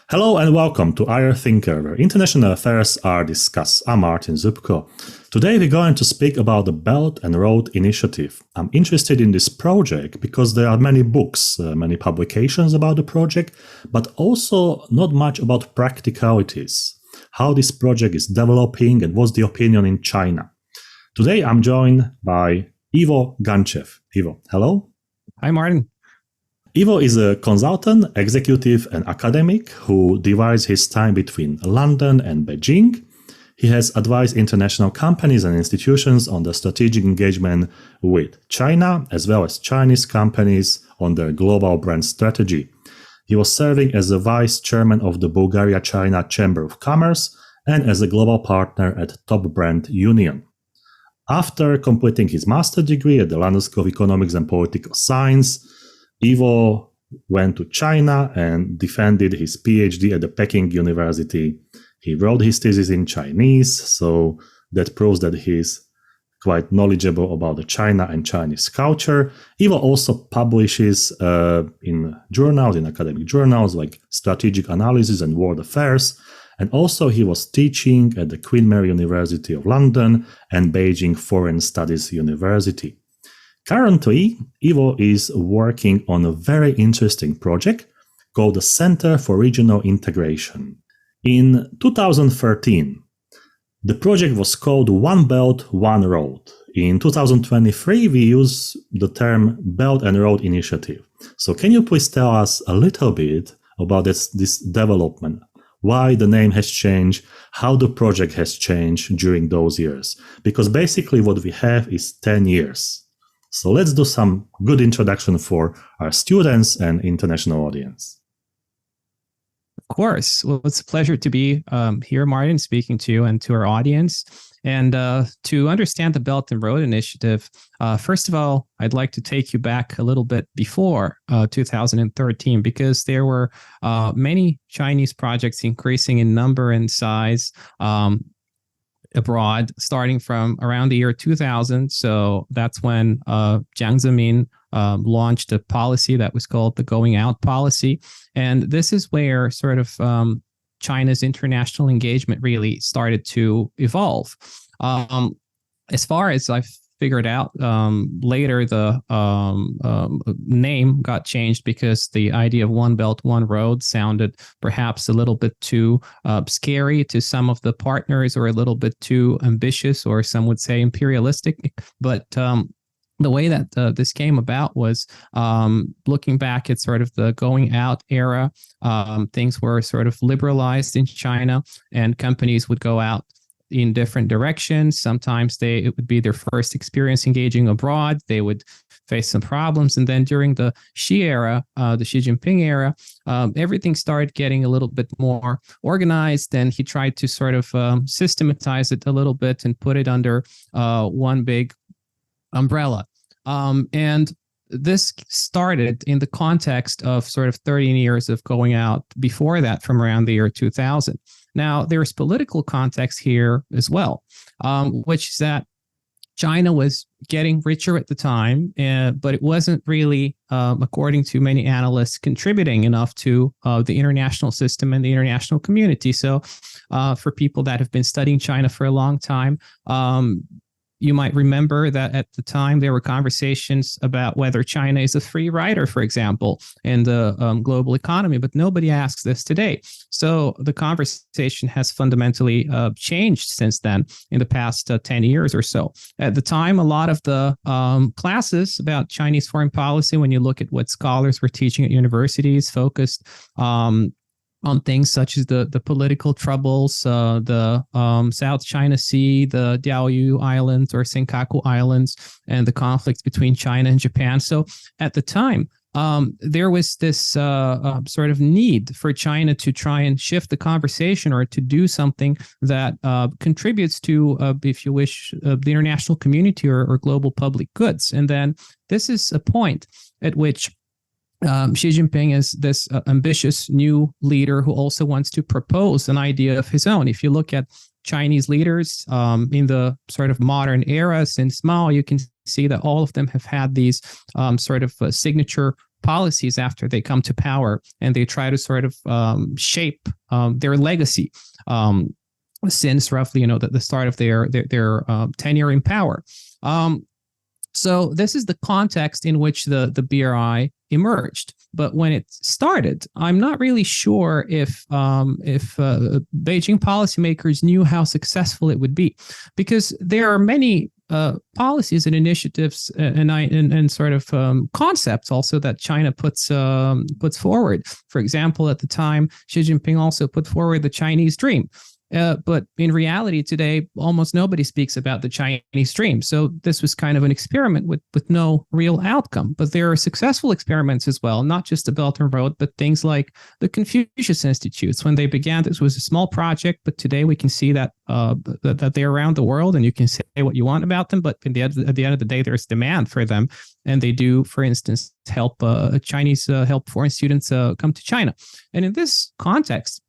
Hello and welcome to IR Thinker, where international affairs are discussed. I'm Martin Zupko. Today we're going to speak about the Belt and Road Initiative. I'm interested in this project because there are many books, many publications about the project, but also not much about practicalities, how this project is developing and what's the opinion in China. Today I'm joined by Ivo Ganchev. Ivo, hello. Hi, Martin. Ivo is a consultant, executive, and academic who divides his time between London and Beijing. He has advised international companies and institutions on the strategic engagement with China, as well as Chinese companies on their global brand strategy. He was serving as the vice chairman of the Bulgaria-China Chamber of Commerce and as a global partner at Top Brand Union. After completing his master's degree at the London School of Economics and Political Science, Ivo went to China and defended his PhD at the Peking University. He wrote his thesis in Chinese, so that proves that he's quite knowledgeable about the China and Chinese culture. Ivo also publishes in journals, in academic journals like Strategic Analysis and World Affairs. And also he was teaching at the Queen Mary University of London and Beijing Foreign Studies University. Currently, Ivo is working on a very interesting project called the Center for Regional Integration. In 2013, the project was called One Belt, One Road. In 2023, we use the term Belt and Road Initiative. So can you please tell us a little bit about this development? Why the name has changed, how the project has changed during those years? Because basically what we have is 10 years. So let's do some good introduction for our students and international audience. Of course. Well, it's a pleasure to be here, Martin, speaking to you and to our audience. And to understand the Belt and Road Initiative, first of all, I'd like to take you back a little bit before 2013, because there were many Chinese projects increasing in number and size abroad, starting from around the year 2000. So that's when Jiang Zemin launched a policy that was called the Going Out policy. And this is where sort of China's international engagement really started to evolve. As far as I've figured out, later the name got changed because the idea of One Belt, One Road sounded perhaps a little bit too scary to some of the partners, or a little bit too ambitious, or some would say imperialistic. But the way that this came about was looking back at sort of the going out era. Things were sort of liberalized in China, and companies would go out in different directions. Sometimes it would be their first experience engaging abroad. They would face some problems. And then during the Xi era, the Xi Jinping era, everything started getting a little bit more organized. And he tried to sort of systematize it a little bit and put it under one big umbrella. And this started in the context of sort of 13 years of going out before that, from around the year 2000. Now, there's political context here as well, which is that China was getting richer at the time, but it wasn't really, according to many analysts, contributing enough to the international system and the international community. So for people that have been studying China for a long time, you might remember that at the time there were conversations about whether China is a free rider, for example, in the global economy, but nobody asks this today. So the conversation has fundamentally changed since then in the past 10 years or so. At the time, a lot of the classes about Chinese foreign policy, when you look at what scholars were teaching at universities, focused on things such as the political troubles, the South China Sea, the Diaoyu Islands or Senkaku Islands, and the conflicts between China and Japan. So at the time, there was this sort of need for China to try and shift the conversation, or to do something that contributes to, if you wish, the international community or global public goods. And then this is a point at which Xi Jinping is this ambitious new leader who also wants to propose an idea of his own. If you look at Chinese leaders in the sort of modern era since Mao, you can see that all of them have had these sort of signature policies after they come to power, and they try to sort of shape their legacy since roughly, the start of their tenure in power. So this is the context in which the BRI emerged. But when it started, I'm not really sure if Beijing policymakers knew how successful it would be, because there are many policies and initiatives and sort of concepts also that China puts forward. For example, at the time, Xi Jinping also put forward the Chinese dream. But in reality today, almost nobody speaks about the Chinese dream. So this was kind of an experiment with no real outcome. But there are successful experiments as well, not just the Belt and Road, but things like the Confucius Institutes. When they began, this was a small project, but today we can see that that they're around the world, and you can say what you want about them. But at the end of the day, there's demand for them. And they do, for instance, help help foreign students come to China. And in this context,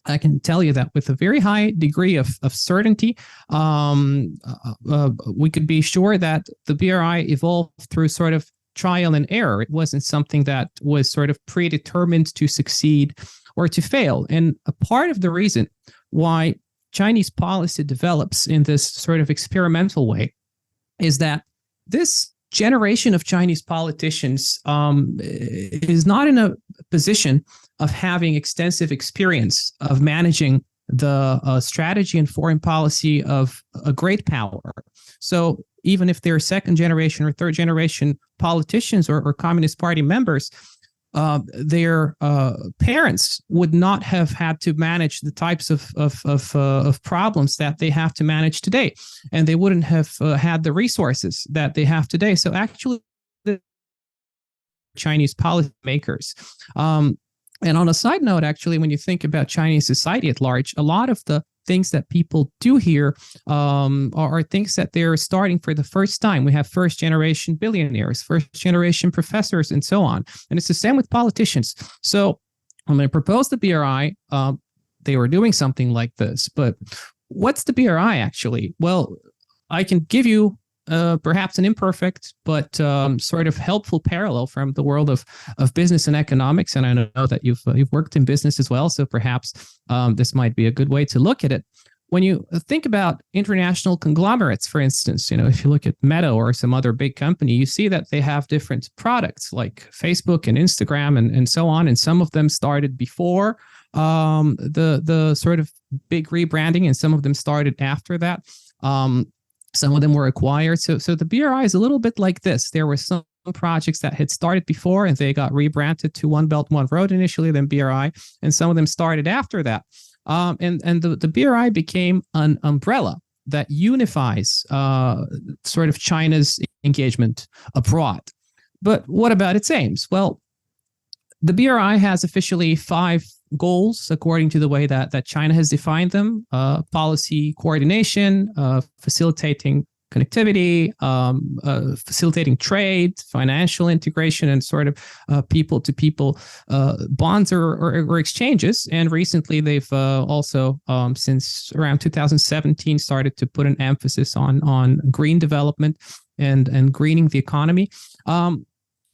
I can tell you that with a very high degree of certainty, we could be sure that the BRI evolved through sort of trial and error. It wasn't something that was sort of predetermined to succeed or to fail. And a part of the reason why Chinese policy develops in this sort of experimental way is that this generation of Chinese politicians is not in a position of having extensive experience of managing the strategy and foreign policy of a great power. So even if they're second generation or third generation politicians or Communist Party members, their parents would not have had to manage the types of problems that they have to manage today, and they wouldn't have had the resources that they have today. So actually, the Chinese policymakers. And on a side note, actually, when you think about Chinese society at large, a lot of the things that people do here are things that they're starting for the first time. We have first generation billionaires, first generation professors, and so on. And it's the same with politicians. So when they proposed the BRI, they were doing something like this. But what's the BRI actually? Well, I can give you perhaps an imperfect but sort of helpful parallel from the world of business and economics. And I know that you've worked in business as well, so perhaps this might be a good way to look at it. When you think about international conglomerates, for instance, if you look at Meta or some other big company, you see that they have different products like Facebook and Instagram and so on. And some of them started before the sort of big rebranding, and some of them started after that. Some of them were acquired. So the BRI is a little bit like this. There were some projects that had started before and they got rebranded to One Belt, One Road initially, then BRI, and some of them started after that. And the BRI became an umbrella that unifies sort of China's engagement abroad. But what about its aims? Well, the BRI has officially 5 goals according to the way that China has defined them: policy coordination, facilitating connectivity, facilitating trade, financial integration, and sort of people-to-people bonds or exchanges. And recently, they've also, since around 2017, started to put an emphasis on green development and greening the economy.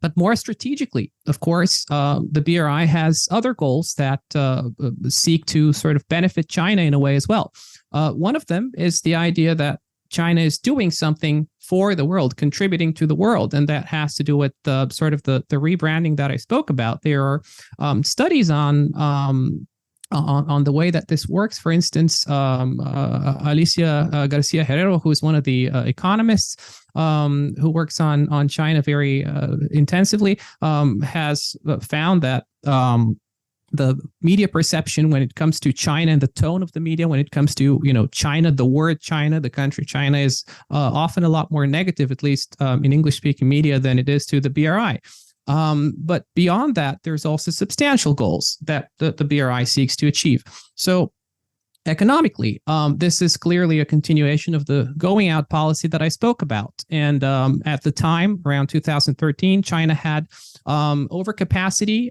But more strategically, of course, the BRI has other goals that seek to sort of benefit China in a way as well. One of them is the idea that China is doing something for the world, contributing to the world, and that has to do with sort of the rebranding that I spoke about. There are studies on the way that this works. For instance, Alicia Garcia Herrero, who is one of the economists who works on China very intensively, has found that the media perception when it comes to China and the tone of the media when it comes to China, the word China, the country China, is often a lot more negative, at least in English-speaking media, than it is to the BRI. But beyond that, there's also substantial goals that the BRI seeks to achieve. So economically, this is clearly a continuation of the going out policy that I spoke about. And at the time, around 2013, China had overcapacity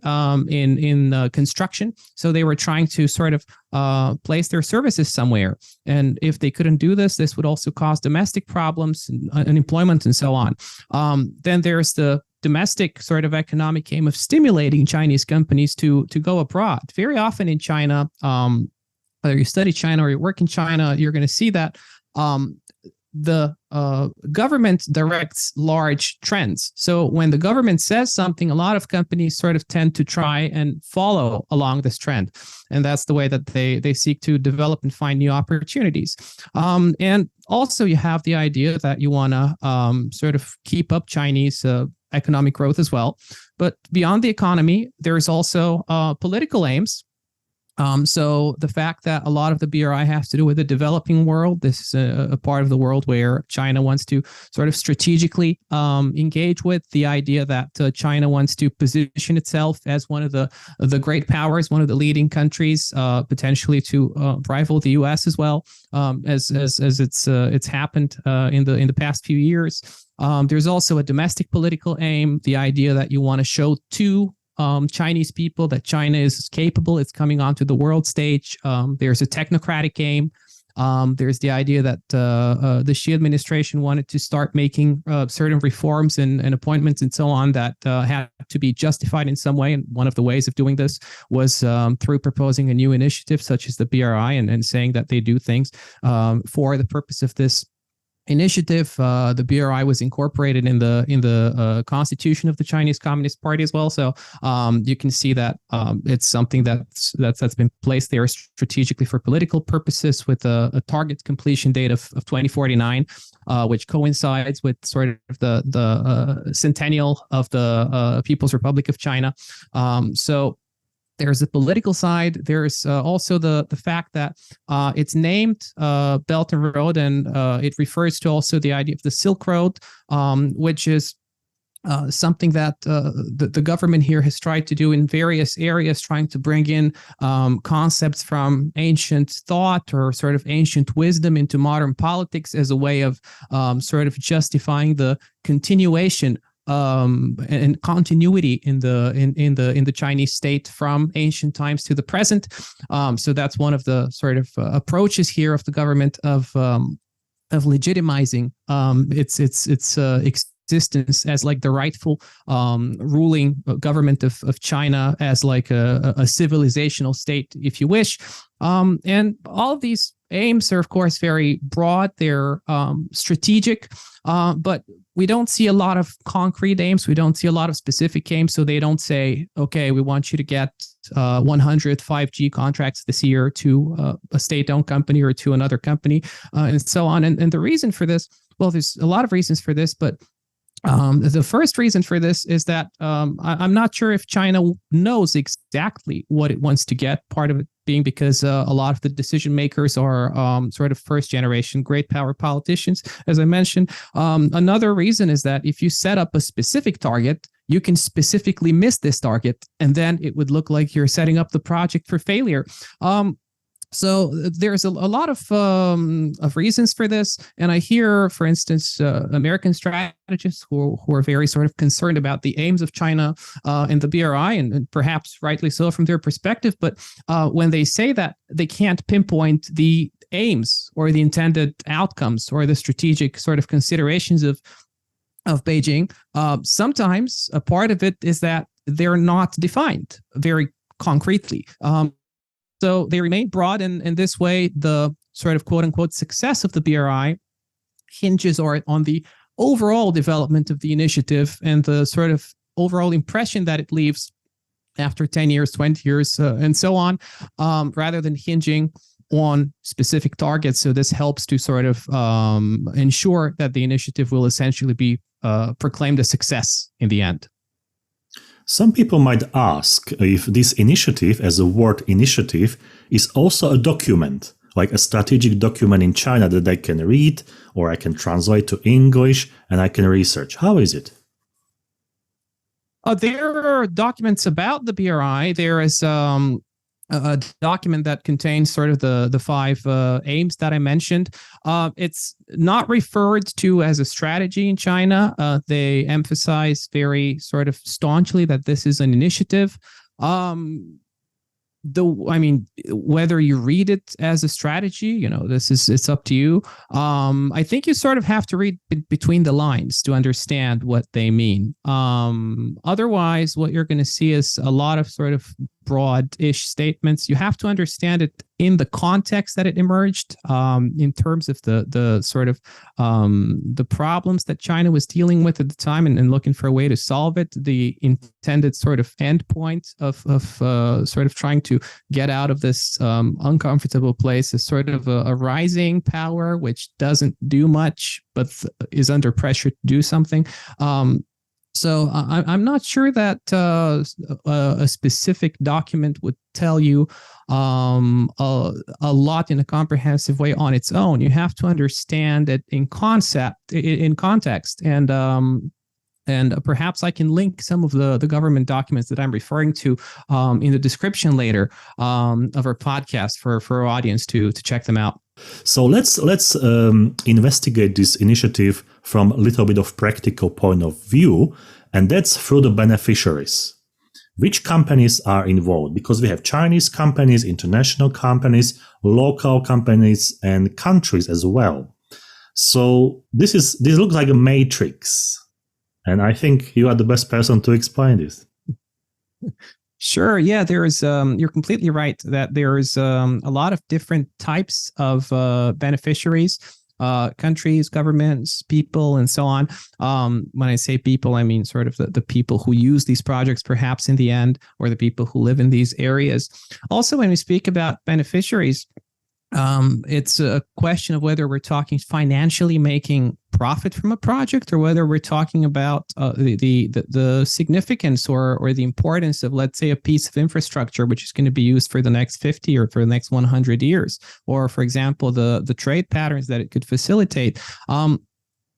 in construction. So they were trying to sort of place their services somewhere. And if they couldn't do this, this would also cause domestic problems and unemployment and so on. Then there's the domestic sort of economic aim of stimulating Chinese companies to go abroad. Very often in China, whether you study China or you work in China, you're going to see that the government directs large trends. So when the government says something, a lot of companies sort of tend to try and follow along this trend. And that's the way that they seek to develop and find new opportunities. And also you have the idea that you want to sort of keep up Chinese economic growth as well. But beyond the economy, there's also political aims. So the fact that a lot of the BRI has to do with the developing world, this is a part of the world where China wants to sort of strategically engage with. The idea that China wants to position itself as one of the great powers, one of the leading countries, potentially to rival the U.S. as well, as it's happened in the past few years. There's also a domestic political aim, the idea that you want to show to Chinese people that China is capable, it's coming onto the world stage. There's a technocratic aim. There's the idea that the Xi administration wanted to start making certain reforms and appointments and so on that had to be justified in some way. And one of the ways of doing this was through proposing a new initiative such as the BRI and saying that they do things for the purpose of this initiative. The BRI was incorporated in the constitution of the Chinese Communist Party as well. So you can see that it's something that's been placed there strategically for political purposes, with a target completion date of 2049, which coincides with sort of the centennial of the People's Republic of China. So there's the political side. There's also the fact that it's named Belt and Road, and it refers to also the idea of the Silk Road, which is something that the government here has tried to do in various areas, trying to bring in concepts from ancient thought or sort of ancient wisdom into modern politics as a way of sort of justifying the continuation and continuity in the Chinese state from ancient times to the present. So that's one of the sort of approaches here of the government of legitimizing its existence as like the rightful ruling government of China, as like a civilizational state, if you wish. And all of these aims are, of course, very broad. They're strategic, but we don't see a lot of concrete aims. We don't see a lot of specific aims. So they don't say, okay, we want you to get 100 5G contracts this year to a state-owned company or to another company, and so on. And the reason for this, well, there's a lot of reasons for this, but the first reason for this is that I'm not sure if China knows exactly what it wants to get. Part of it being because a lot of the decision makers are sort of first generation great power politicians, as I mentioned. Another reason is that if you set up a specific target, you can specifically miss this target, and then it would look like you're setting up the project for failure. So there's a lot of reasons for this. And I hear, for instance, American strategists who are very sort of concerned about the aims of China and the BRI, and perhaps rightly so from their perspective. But when they say that they can't pinpoint the aims or the intended outcomes or the strategic sort of considerations of Beijing, sometimes a part of it is that they're not defined very concretely. So they remain broad, and in this way, the sort of quote-unquote success of the BRI hinges on the overall development of the initiative and the sort of overall impression that it leaves after 10 years, 20 years, and so on, rather than hinging on specific targets. So this helps to sort of ensure that the initiative will essentially be proclaimed a success in the end. Some people might ask if this initiative, as a word initiative, is also a document, like a strategic document in China that I can read, or I can translate to English and I can research. How is it? There are documents about the BRI. There is a document that contains sort of the five aims that I mentioned. It's not referred to as a strategy in China. They emphasize very sort of staunchly that this is an initiative. whether you read it as a strategy, it's up to you. I think you sort of have to read between the lines to understand what they mean. Otherwise, what you're going to see is a lot of sort of broad-ish statements. You have to understand it in the context that it emerged, in terms of the sort of the problems that China was dealing with at the time, and looking for a way to solve it. The intended sort of endpoint of sort of trying to get out of this uncomfortable place is sort of a rising power which doesn't do much but is under pressure to do something. So I'm not sure that a specific document would tell you a lot in a comprehensive way on its own. You have to understand it in context, and perhaps I can link some of the government documents that I'm referring to in the description later of our podcast for our audience to check them out. So let's investigate this initiative from a little bit of practical point of view, and that's through the beneficiaries. Which companies are involved? Because we have Chinese companies, international companies, local companies, and countries as well. So this looks like a matrix, and I think you are the best person to explain this. Sure. Yeah, you're completely right that there's a lot of different types of beneficiaries, countries, governments, people, and so on. When I say people, I mean sort of the people who use these projects perhaps in the end, or the people who live in these areas. Also, when we speak about beneficiaries, it's a question of whether we're talking financially making profit from a project, or whether we're talking about the significance or the importance of, let's say, a piece of infrastructure which is going to be used for the next 50 or for the next 100 years, or, for example, the trade patterns that it could facilitate.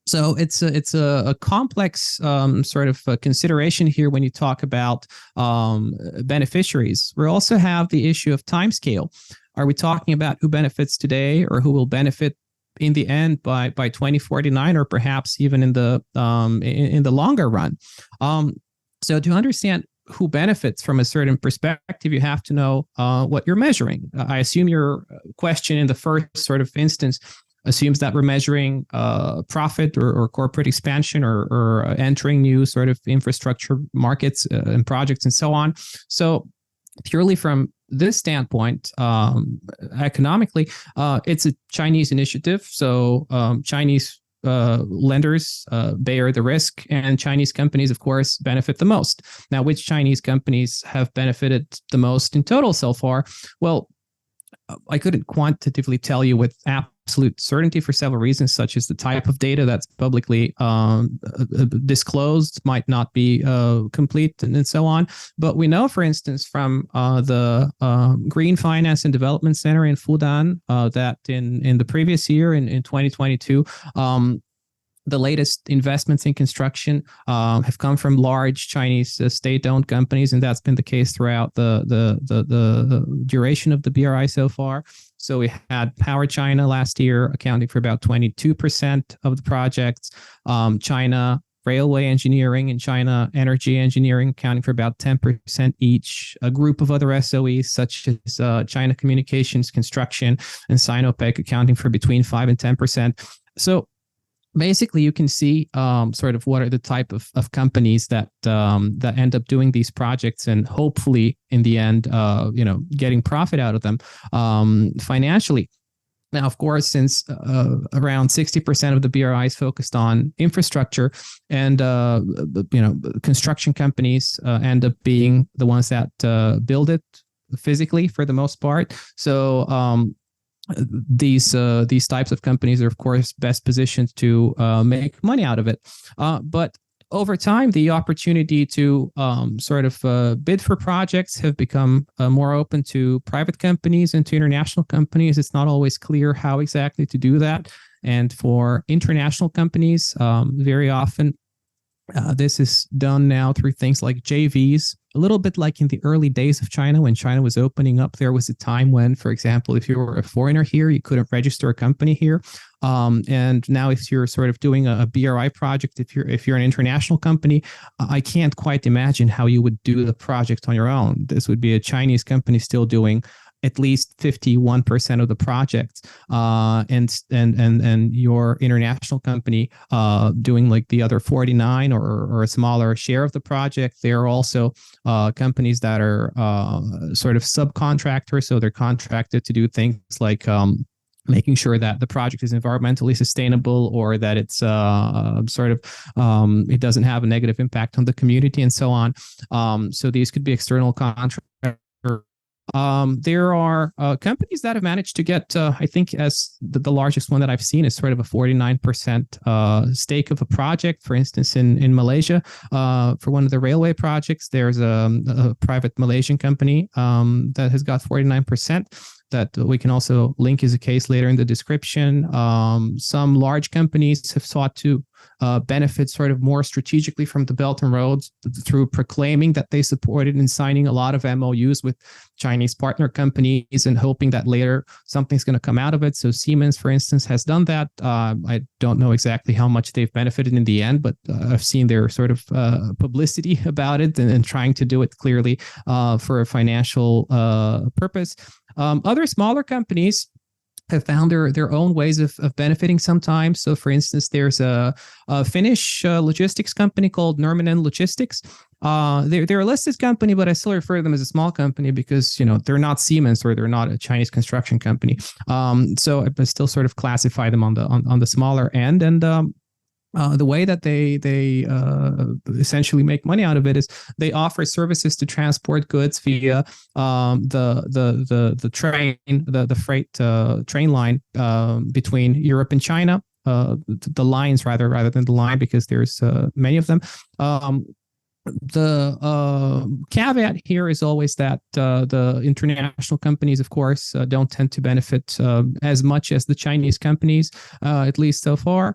So it's a complex sort of consideration here when you talk about beneficiaries. We also have the issue of timescale. Are we talking about who benefits today, or who will benefit in the end by 2049, or perhaps even in the longer run? So to understand who benefits from a certain perspective, you have to know what you're measuring. I assume your question in the first sort of instance assumes that we're measuring profit or corporate expansion or entering new sort of infrastructure markets and projects and so on. So purely from this standpoint, economically, it's a Chinese initiative. So Chinese lenders bear the risk, and Chinese companies, of course, benefit the most. Now, which Chinese companies have benefited the most in total so far? Well, I couldn't quantitatively tell you with absolute certainty for several reasons, such as the type of data that's publicly disclosed might not be complete, and so on. But we know, for instance, from the Green Finance and Development Center in Fudan, that in the previous year, in 2022, the latest investments in construction have come from large Chinese state-owned companies, and that's been the case throughout the duration of the BRI so far. So we had Power China last year accounting for about 22% of the projects, China Railway Engineering and China Energy Engineering accounting for about 10% each, a group of other SOEs such as China Communications Construction and Sinopec accounting for between 5 and 10%. So basically, you can see sort of what are the type of companies that end up doing these projects, and hopefully in the end, getting profit out of them financially. Now, of course, since around 60% of the BRI is focused on infrastructure, and construction companies end up being the ones that build it physically for the most part. So these types of companies are, of course, best positioned to make money out of it. But over time, the opportunity to sort of bid for projects have become more open to private companies and to international companies. It's not always clear how exactly to do that. And for international companies, very often this is done now through things like JVs a little bit like in the early days of China, when China was opening up, there was a time when, for example, if you were a foreigner here, you couldn't register a company here. And now if you're sort of doing a BRI project, if you're an international company, I can't quite imagine how you would do the project on your own. This would be a Chinese company still doing at least 51% of the projects, and your international company doing like the other 49 or a smaller share of the project. There are also companies that are sort of subcontractors, so they're contracted to do things like making sure that the project is environmentally sustainable, or that it's it doesn't have a negative impact on the community, and so on. So these could be external contractors. There are companies that have managed to get, I think, as the largest one that I've seen is sort of a 49% stake of a project. For instance, in Malaysia, for one of the railway projects, there's a private Malaysian company that has got 49%. That we can also link as a case later in the description. Some large companies have sought to benefit sort of more strategically from the Belt and Roads through proclaiming that they supported and signing a lot of MOUs with Chinese partner companies and hoping that later something's going to come out of it. So Siemens, for instance, has done that. I don't know exactly how much they've benefited in the end, but I've seen their sort of publicity about it and trying to do it clearly for a financial purpose. Other smaller companies have found their own ways of benefiting sometimes. So, for instance, there's a Finnish logistics company called Nurminen Logistics. They're a listed company, but I still refer to them as a small company because, you know, they're not Siemens or they're not a Chinese construction company. So I still sort of classify them on the smaller end. And the way that they essentially make money out of it is they offer services to transport goods via the train, the freight train line between Europe and China. The lines rather than the line, because there's many of them. The caveat here is always that the international companies, of course, don't tend to benefit as much as the Chinese companies, at least so far.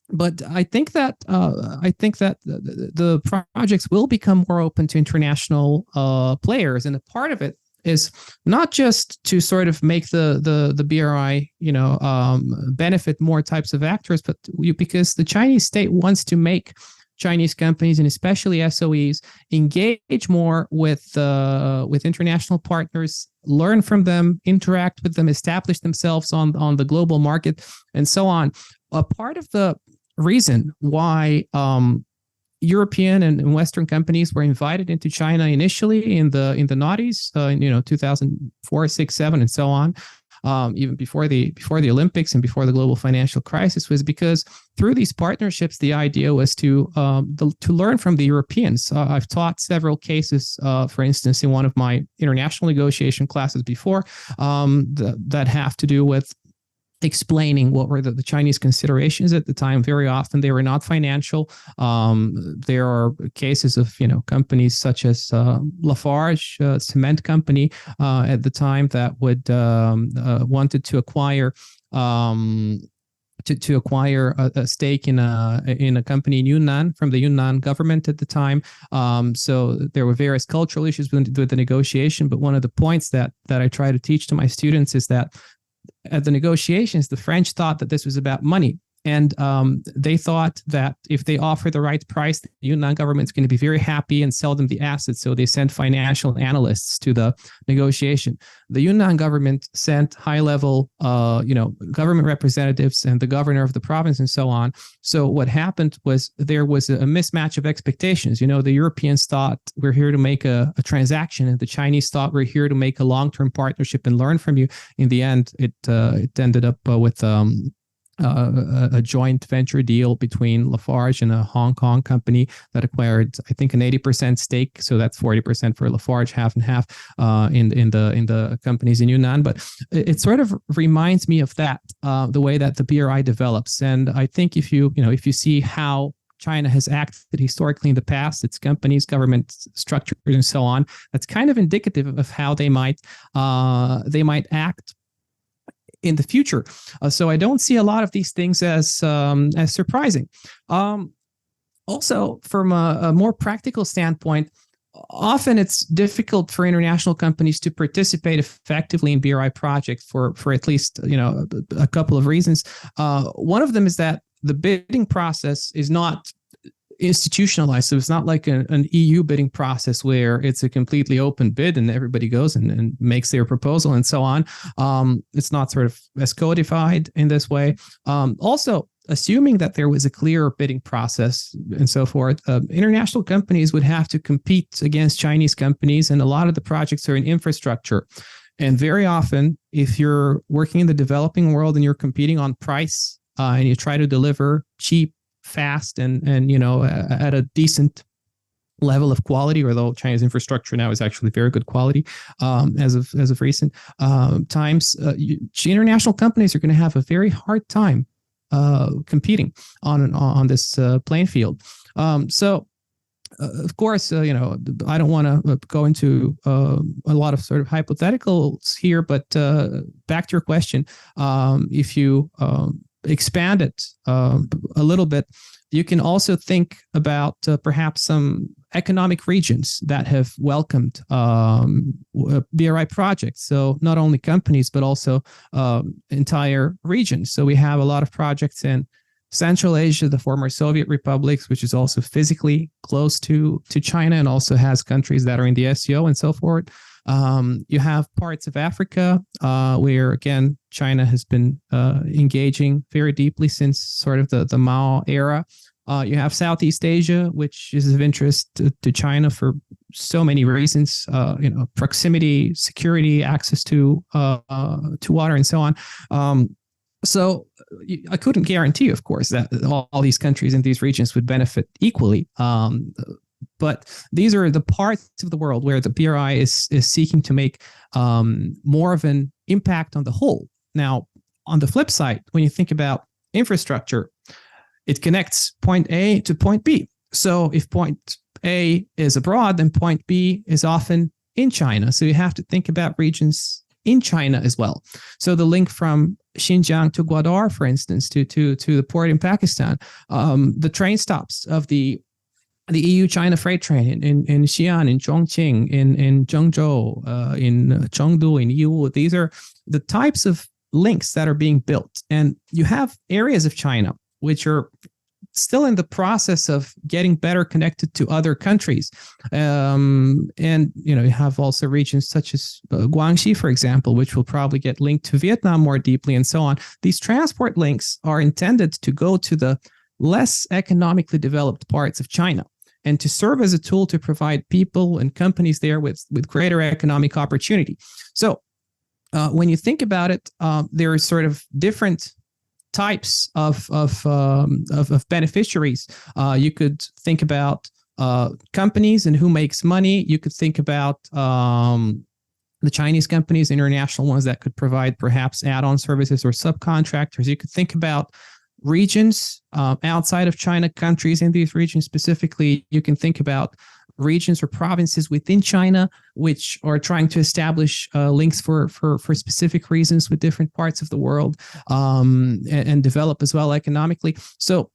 But I think that the projects will become more open to international players, and a part of it is not just to sort of make the BRI, benefit more types of actors, but because the Chinese state wants to make Chinese companies and especially SOEs engage more with international partners, learn from them, interact with them, establish themselves on the global market, and so on. A part of the reason why European and Western companies were invited into China initially in the noughties, 2004, 6, 7, and so on, even before the Olympics and before the global financial crisis, was because through these partnerships, the idea was to learn from the Europeans. I've taught several cases, for instance, in one of my international negotiation classes before, that have to do with explaining what were the Chinese considerations at the time. Very often they were not financial. There are cases of companies such as Lafarge, a cement company at the time, that would wanted to acquire to acquire a stake in a company in Yunnan from the Yunnan government at the time. So there were various cultural issues with the negotiation. But one of the points that I try to teach to my students is that at the negotiations, the French thought that this was about money. And they thought that if they offer the right price, the Yunnan government's going to be very happy and sell them the assets. So they sent financial analysts to the negotiation. The Yunnan government sent high-level, government representatives and the governor of the province and so on. So what happened was there was a mismatch of expectations. The Europeans thought we're here to make a transaction, and the Chinese thought we're here to make a long-term partnership and learn from you. In the end, it ended up with a joint venture deal between Lafarge and a Hong Kong company that acquired, I think, an 80% stake. So that's 40% for Lafarge, half and half in the companies in Yunnan. But it sort of reminds me of that, the way that the BRI develops. And I think if you see how China has acted historically in the past, its companies, government structures, and so on, that's kind of indicative of how they might act in the future. So I don't see a lot of these things as surprising. Also, from a more practical standpoint, often it's difficult for international companies to participate effectively in BRI projects for at least a couple of reasons. One of them is that the bidding process is not institutionalized. So it's not like an EU bidding process where it's a completely open bid and everybody goes and makes their proposal and so on. It's not sort of as codified in this way. Also, assuming that there was a clear bidding process and so forth, international companies would have to compete against Chinese companies, and a lot of the projects are in infrastructure. And very often, if you're working in the developing world and you're competing on price and you try to deliver cheap, fast, and at a decent level of quality, although China's infrastructure now is actually very good quality as of recent times, international companies are going to have a very hard time competing on this playing field. Of course, I don't want to go into a lot of sort of hypotheticals here, but back to your question, if you expand it a little bit, you can also think about perhaps some economic regions that have welcomed BRI projects. So not only companies, but also entire regions. So we have a lot of projects in Central Asia, the former Soviet republics, which is also physically close to China and also has countries that are in the SCO and so forth. You have parts of Africa where, again, China has been engaging very deeply since sort of the Mao era. You have Southeast Asia, which is of interest to China for so many reasons, proximity, security, access to water, and so on. So I couldn't guarantee, of course, that all these countries in these regions would benefit equally. But these are the parts of the world where the BRI is seeking to make more of an impact on the whole. Now, on the flip side, when you think about infrastructure, it connects point A to point B. So if point A is abroad, then point B is often in China. So you have to think about regions in China as well. So the link from Xinjiang to Gwadar, for instance, to the port in Pakistan, the train stops of the EU-China freight train in Xi'an, in Chongqing, in Zhengzhou, in Chengdu, in Yiwu. These are the types of links that are being built. And you have areas of China which are still in the process of getting better connected to other countries. And, you have also regions such as Guangxi, for example, which will probably get linked to Vietnam more deeply and so on. These transport links are intended to go to the less economically developed parts of China and to serve as a tool to provide people and companies there with greater economic opportunity. So when you think about it, there are sort of different types of beneficiaries. You could think about companies and who makes money. You could think about the Chinese companies, international ones that could provide perhaps add-on services or subcontractors. You could think about regions outside of China, countries in these regions specifically. You can think about regions or provinces within China which are trying to establish links for specific reasons with different parts of the world and develop as well economically. So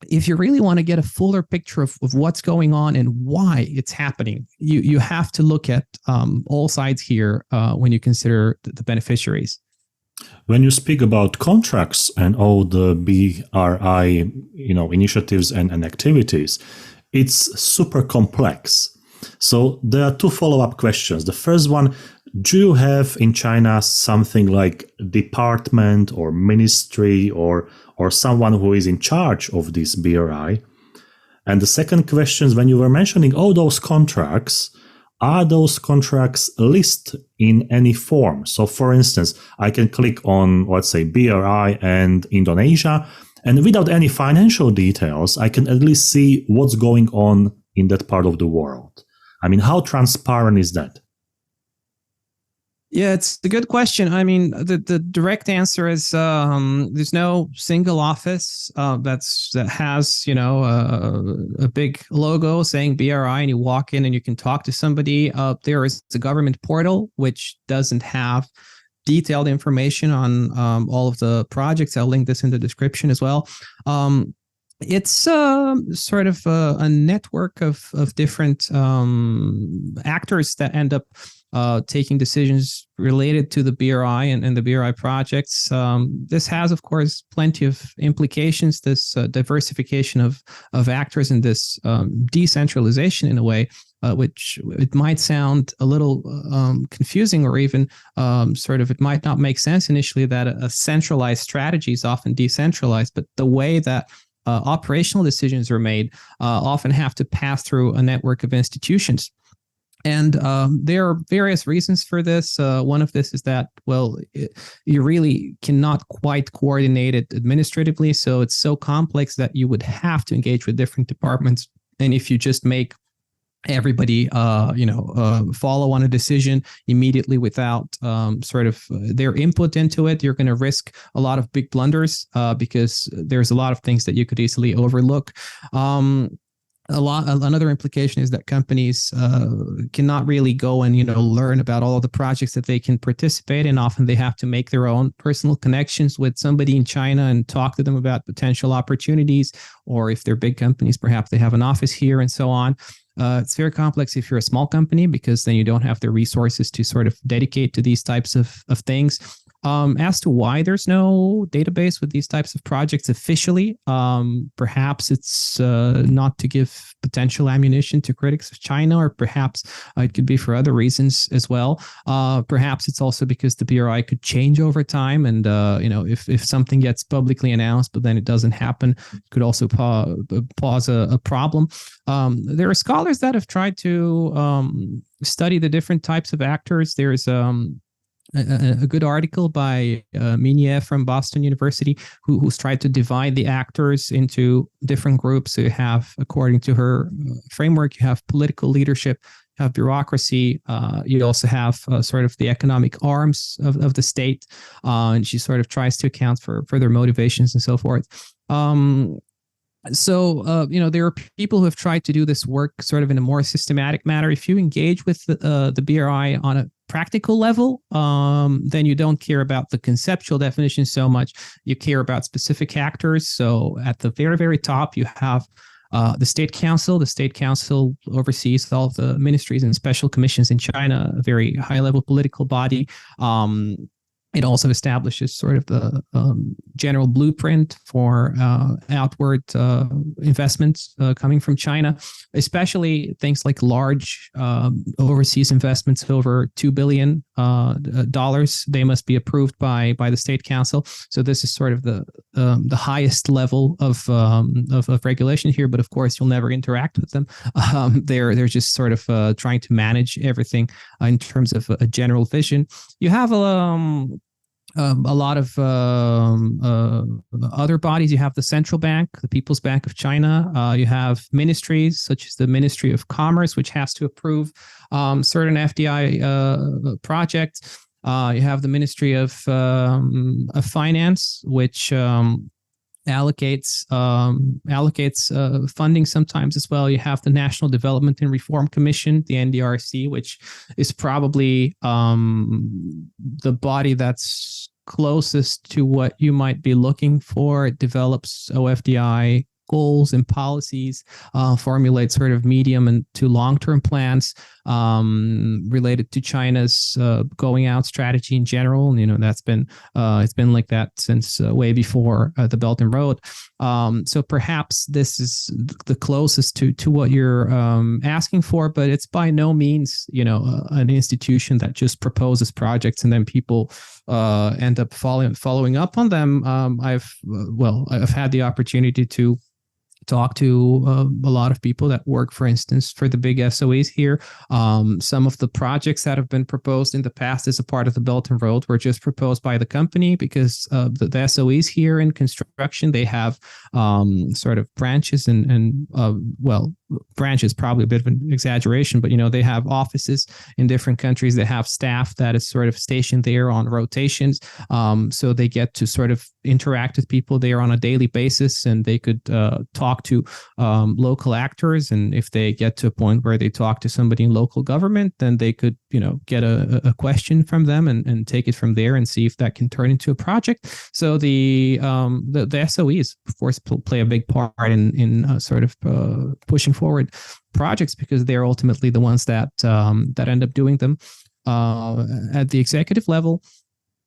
if you really want to get a fuller picture of what's going on and why it's happening, you have to look at all sides here when you consider the beneficiaries. When you speak about contracts and all the BRI, initiatives and activities, it's super complex. So there are two follow-up questions. The first one, do you have in China something like department or ministry or someone who is in charge of this BRI? And the second question is, when you were mentioning all those contracts, are those contracts listed in any form? So for instance, I can click on, let's say, BRI and Indonesia, and without any financial details, I can at least see what's going on in that part of the world. I mean, how transparent is that? Yeah, it's a good question. I mean, the direct answer is there's no single office that has a big logo saying BRI, and you walk in and you can talk to somebody. There is a government portal which doesn't have detailed information on all of the projects. I'll link this in the description as well. It's sort of a network of different actors that end up taking decisions related to the BRI and the BRI projects. This has, of course, plenty of implications, this diversification of actors and this decentralization in a way, which it might sound a little confusing, or even sort of it might not make sense initially that a centralized strategy is often decentralized, but the way that operational decisions are made often have to pass through a network of institutions. And there are various reasons for this. One of this is that, well, you really cannot quite coordinate it administratively. So it's so complex that you would have to engage with different departments. And if you just make everybody follow on a decision immediately without sort of their input into it, you're going to risk a lot of big blunders because there's a lot of things that you could easily overlook. Another implication is that companies cannot really go and learn about all of the projects that they can participate in. Often they have to make their own personal connections with somebody in China and talk to them about potential opportunities, or if they're big companies, perhaps they have an office here and so on. It's very complex if you're a small company, because then you don't have the resources to sort of dedicate to these types of things. As to why there's no database with these types of projects officially, perhaps it's not to give potential ammunition to critics of China, or perhaps it could be for other reasons as well. Perhaps it's also because the BRI could change over time, and if something gets publicly announced but then it doesn't happen, it could also pose a problem. There are scholars that have tried to study the different types of actors. There's a good article by Minier from Boston University, who's tried to divide the actors into different groups. So you have, according to her framework, you have political leadership, you have bureaucracy, you also have sort of the economic arms of the state, and she sort of tries to account for their motivations and so forth. So, there are people who have tried to do this work sort of in a more systematic manner. If you engage with the BRI on a practical level, then you don't care about the conceptual definition so much. You care about specific actors. So at the very, very top, you have the State Council. The State Council oversees all of the ministries and special commissions in China, a very high-level political body. It also establishes sort of the general blueprint for outward investments coming from China, especially things like large overseas investments of over $2 billion. They must be approved by the State Council. So this is sort of the highest level of regulation here. But of course, you'll never interact with them. They're just sort of trying to manage everything in terms of a general vision. You have a lot of other bodies. You have the central bank, the People's Bank of China. You have ministries such as the Ministry of Commerce, which has to approve certain FDI projects. You have the Ministry of Finance, which allocates funding sometimes as well. You have the National Development and Reform Commission, the NDRC, which is probably the body that's closest to what you might be looking for. It develops OFDI goals and policies, formulate sort of medium and to long-term plans related to China's going out strategy in general. That's been it's been like that since way before the Belt and Road. So perhaps this is the closest to what you're asking for, but it's by no means an institution that just proposes projects and then people end up following up on them. I've had the opportunity to talk to a lot of people that work, for instance, for the big SOEs here. Some of the projects that have been proposed in the past as a part of the Belt and Road were just proposed by the company, because the SOEs here in construction, they have sort of branches and branches, probably a bit of an exaggeration, but they have offices in different countries. They have staff that is sort of stationed there on rotations, so they get to sort of interact with people there on a daily basis, and they could talk talk to local actors, and if they get to a point where they talk to somebody in local government, then they could, get a question from them and take it from there and see if that can turn into a project. So the SOEs, of course, play a big part in sort of pushing forward projects, because they're ultimately the ones that end up doing them. At the executive level,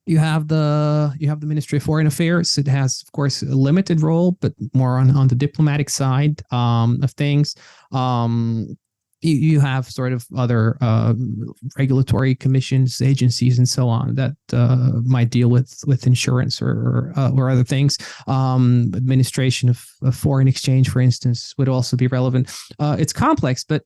you have the Ministry of Foreign Affairs. It has, of course, a limited role, but more on the diplomatic side of things. You have sort of other regulatory commissions, agencies, and so on that might deal with insurance or other things. Administration of foreign exchange, for instance, would also be relevant. It's complex, but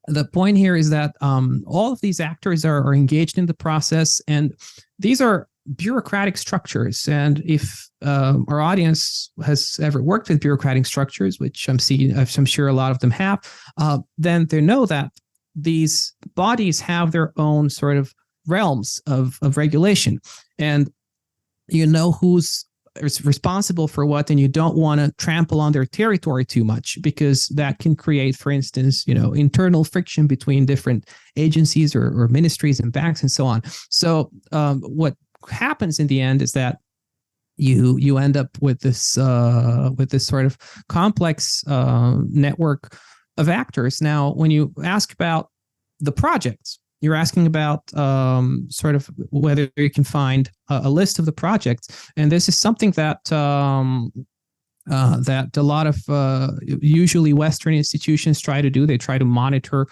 the point here is that all of these actors are engaged in the process, and these are bureaucratic structures. And if our audience has ever worked with bureaucratic structures, which I'm sure a lot of them have, then they know that these bodies have their own sort of realms of regulation, and who's responsible for what, and you don't want to trample on their territory too much, because that can create, for instance, internal friction between different agencies or ministries and banks and so on. So what happens in the end is that you end up with this sort of complex network of actors. Now, when you ask about the projects, you're asking about sort of whether you can find a list of the projects, and this is something that that a lot of usually Western institutions try to do. They try to monitor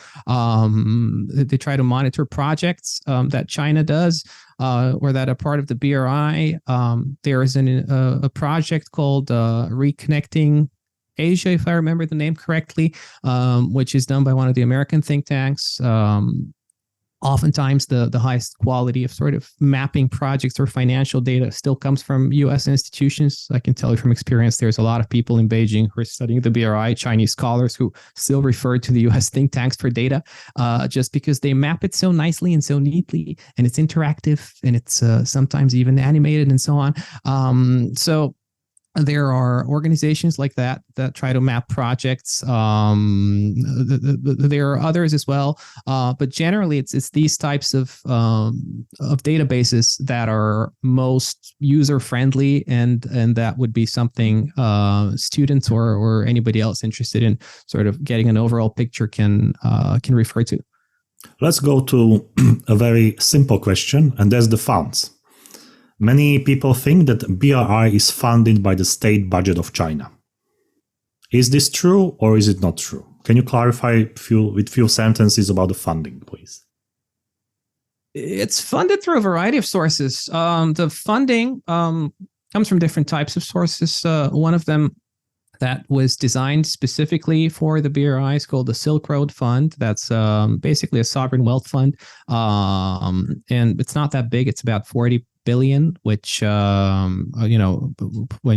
projects that China does or that are part of the BRI. There is a project called Reconnecting Asia, if I remember the name correctly, which is done by one of the American think tanks. Oftentimes, the highest quality of sort of mapping projects or financial data still comes from U.S. institutions. I can tell you from experience, there's a lot of people in Beijing who are studying the BRI, Chinese scholars who still refer to the U.S. think tanks for data, just because they map it so nicely and so neatly, and it's interactive, and it's sometimes even animated and so on. So there are organizations like that try to map projects. There are others as well, but generally it's these types of databases that are most user friendly, and that would be something students or anybody else interested in sort of getting an overall picture can refer to. Let's go to a very simple question, and that's the funds. Many people think that BRI is funded by the state budget of China. Is this true or is it not true? Can you clarify with few sentences about the funding, please? It's funded through a variety of sources. The funding comes from different types of sources. One of them that was designed specifically for the BRI is called the Silk Road Fund. That's basically a sovereign wealth fund. And it's not that big. It's about 40 billion, which, when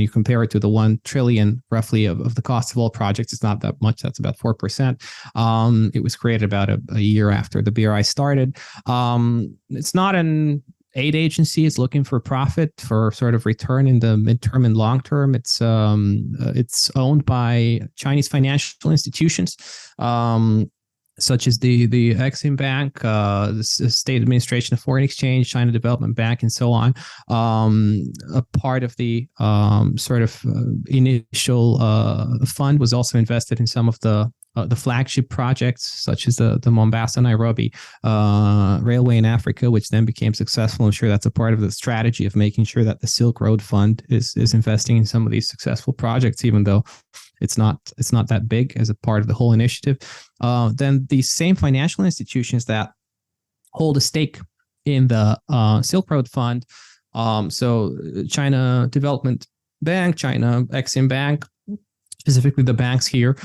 you compare it to the 1 trillion roughly of the cost of all projects, it's not that much. That's about 4%. It was created about a year after the BRI started. It's not an aid agency. It's looking for profit, for sort of return in the midterm and long term. It's owned by Chinese financial institutions, such as the Exim Bank, the State Administration of Foreign Exchange, China Development Bank, and so on. A part of the initial fund was also invested in some of the flagship projects, such as the Mombasa-Nairobi railway in Africa, which then became successful. I'm sure that's a part of the strategy of making sure that the Silk Road Fund is investing in some of these successful projects, even though it's not that big as a part of the whole initiative. Then these same financial institutions that hold a stake in the Silk Road Fund, so China Development Bank, China Exim Bank, specifically the banks here,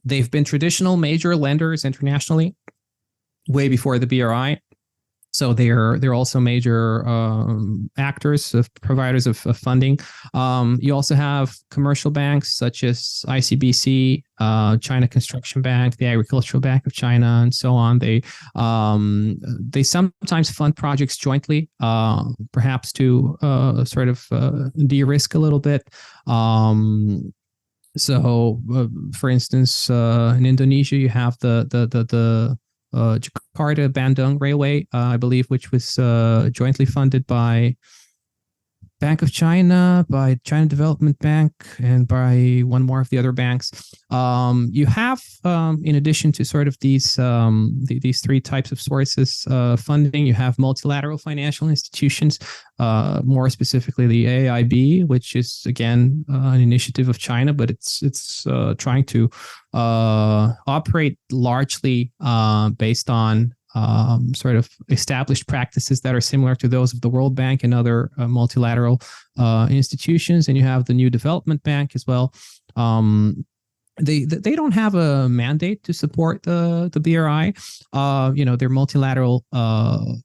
they've been traditional major lenders internationally way before the BRI. So they're also major actors, providers of funding. You also have commercial banks such as ICBC, China Construction Bank, the Agricultural Bank of China, and so on. They sometimes fund projects jointly, perhaps to sort of de-risk a little bit. So, for instance, in Indonesia, you have the Jakarta Bandung Railway, I believe, which was jointly funded by Bank of China, by China Development Bank, and by one more of the other banks. You have, in addition to sort of these three types of sources funding, you have multilateral financial institutions, more specifically the AIB, which is again an initiative of China, but it's trying to operate largely based on sort of established practices that are similar to those of the World Bank and other multilateral institutions. And you have the New Development Bank as well. They don't have a mandate to support the BRI. They're multilateral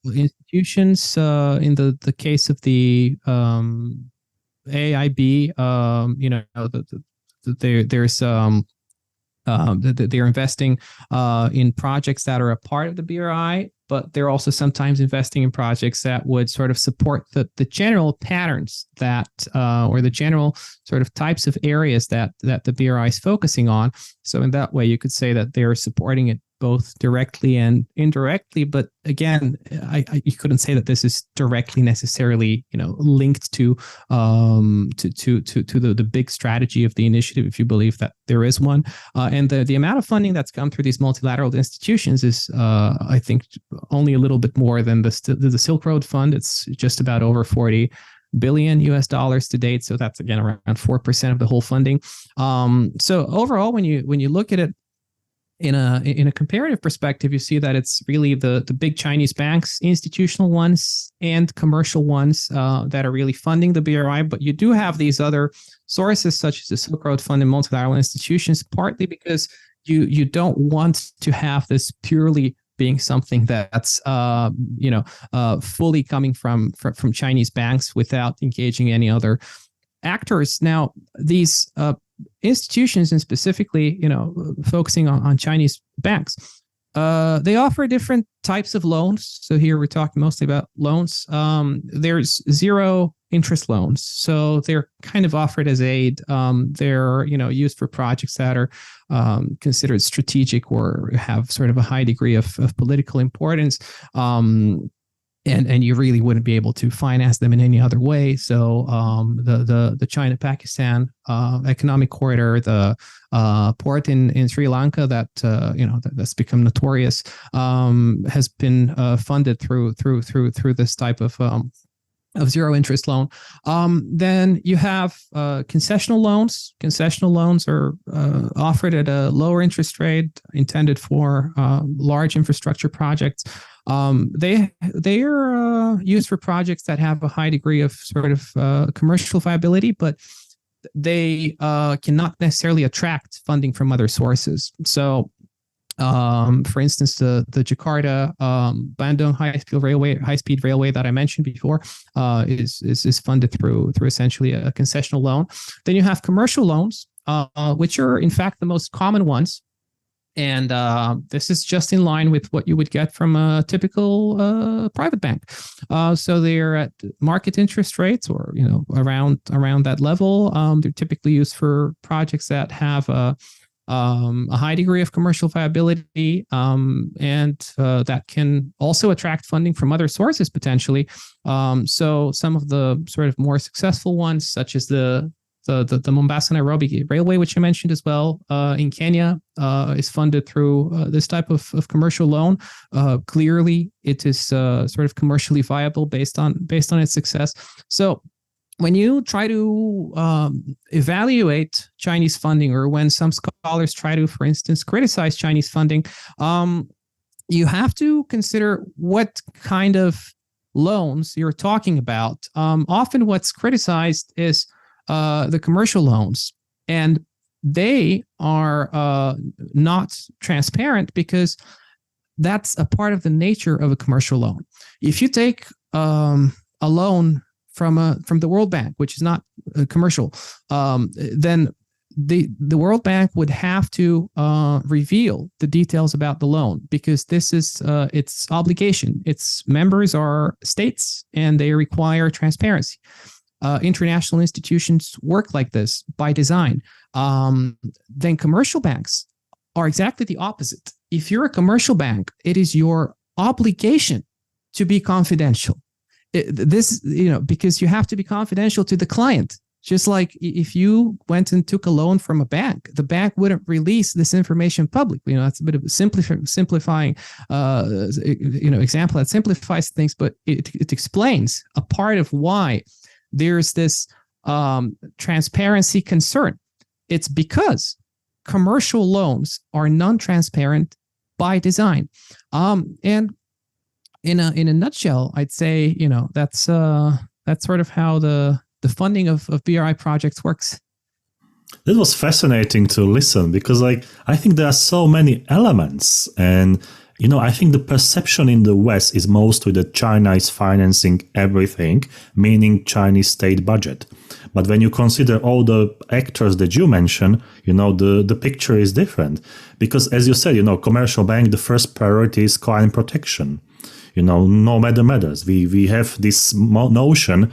institutions. In the case of the AIB, they're investing in projects that are a part of the BRI, but they're also sometimes investing in projects that would sort of support the general patterns that or the general sort of types of areas that the BRI is focusing on. So in that way, you could say that they're supporting it both directly and indirectly. But again, you couldn't say that this is directly necessarily, linked to the big strategy of the initiative, if you believe that there is one. And the amount of funding that's come through these multilateral institutions is, I think, only a little bit more than the Silk Road Fund. It's just about over $40 billion US to date. So that's again around 4% of the whole funding. So overall, when you look at it in a comparative perspective, you see that it's really the big Chinese banks, institutional ones and commercial ones that are really funding the BRI. But you do have these other sources such as the Silk Road Fund and multilateral institutions, partly because you don't want to have this purely being something that's fully coming from Chinese banks without engaging any other actors. Now, these institutions, and specifically, focusing on Chinese banks, they offer different types of loans. So here we're talking mostly about loans. There's zero interest loans, so they're kind of offered as aid. They're used for projects that are considered strategic or have sort of a high degree of political importance. And you really wouldn't be able to finance them in any other way. So the China-Pakistan economic corridor, the port in Sri Lanka that's become notorious, has been funded through this type of zero interest loan. Then you have concessional loans. Concessional loans are offered at a lower interest rate, intended for large infrastructure projects. They are used for projects that have a high degree of sort of commercial viability, but they cannot necessarily attract funding from other sources. So, for instance, the Jakarta Bandung high speed railway that I mentioned before is funded through essentially a concessional loan. Then you have commercial loans, which are in fact the most common ones. And this is just in line with what you would get from a typical private bank. So they're at market interest rates, or around that level. They're typically used for projects that have a high degree of commercial viability, and that can also attract funding from other sources potentially. So some of the sort of more successful ones, such as the Mombasa-Nairobi Railway, which I mentioned as well, in Kenya, is funded through this type of commercial loan. Clearly, it is sort of commercially viable based on its success. So when you try to evaluate Chinese funding, or when some scholars try to, for instance, criticize Chinese funding, you have to consider what kind of loans you're talking about. Often what's criticized is the commercial loans, and they are not transparent because that's a part of the nature of a commercial loan. If you take a loan from the World Bank, which is not commercial, then the World Bank would have to reveal the details about the loan, because this is its obligation. Its members are states, and they require transparency. International institutions work like this by design. then commercial banks are exactly the opposite. If you're a commercial bank, it is your obligation to be confidential. Because you have to be confidential to the client. Just like if you went and took a loan from a bank, the bank wouldn't release this information publicly. That's a bit of a simplifying, example that simplifies things, but it explains a part of why there's this transparency concern. It's because commercial loans are non-transparent by design, and in a nutshell, I'd say that's sort of how the funding of BRI projects works. That was fascinating to listen because, I think there are so many elements, and I think the perception in the West is mostly that China is financing everything, meaning Chinese state budget. But when you consider all the actors that you mentioned, the picture is different. Because as you said, commercial bank, the first priority is client protection. No matter matters. We have this notion,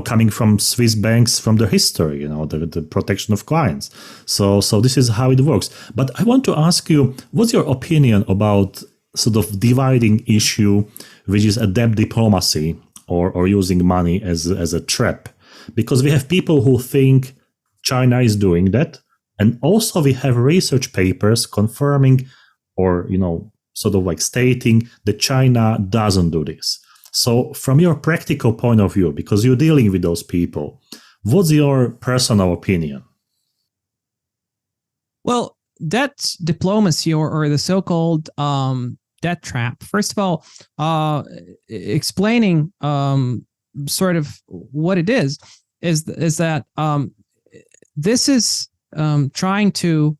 coming from Swiss banks from the history, the protection of clients. So this is how it works. But I want to ask you, what's your opinion about sort of dividing issue, which is a debt diplomacy or using money as a trap? Because we have people who think China is doing that. And also we have research papers confirming or, sort of stating that China doesn't do this. So from your practical point of view, because you're dealing with those people, what's your personal opinion? Well, debt diplomacy or the so-called debt trap, first of all, explaining sort of what it is that this is trying to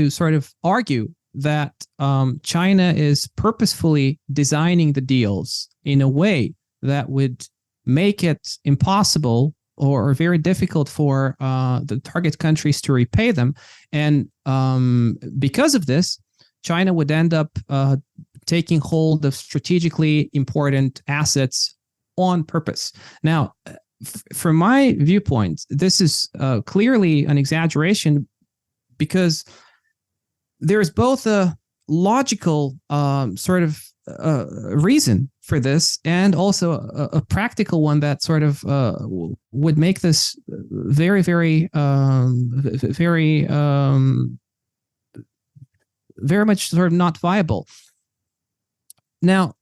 sort of argue that China is purposefully designing the deals in a way that would make it impossible or very difficult for the target countries to repay them. And because of this, China would end up taking hold of strategically important assets on purpose. Now, from my viewpoint, this is clearly an exaggeration because there's both a logical sort of reason for this and also a practical one that sort of would make this very, very, very, very much sort of not viable. Now,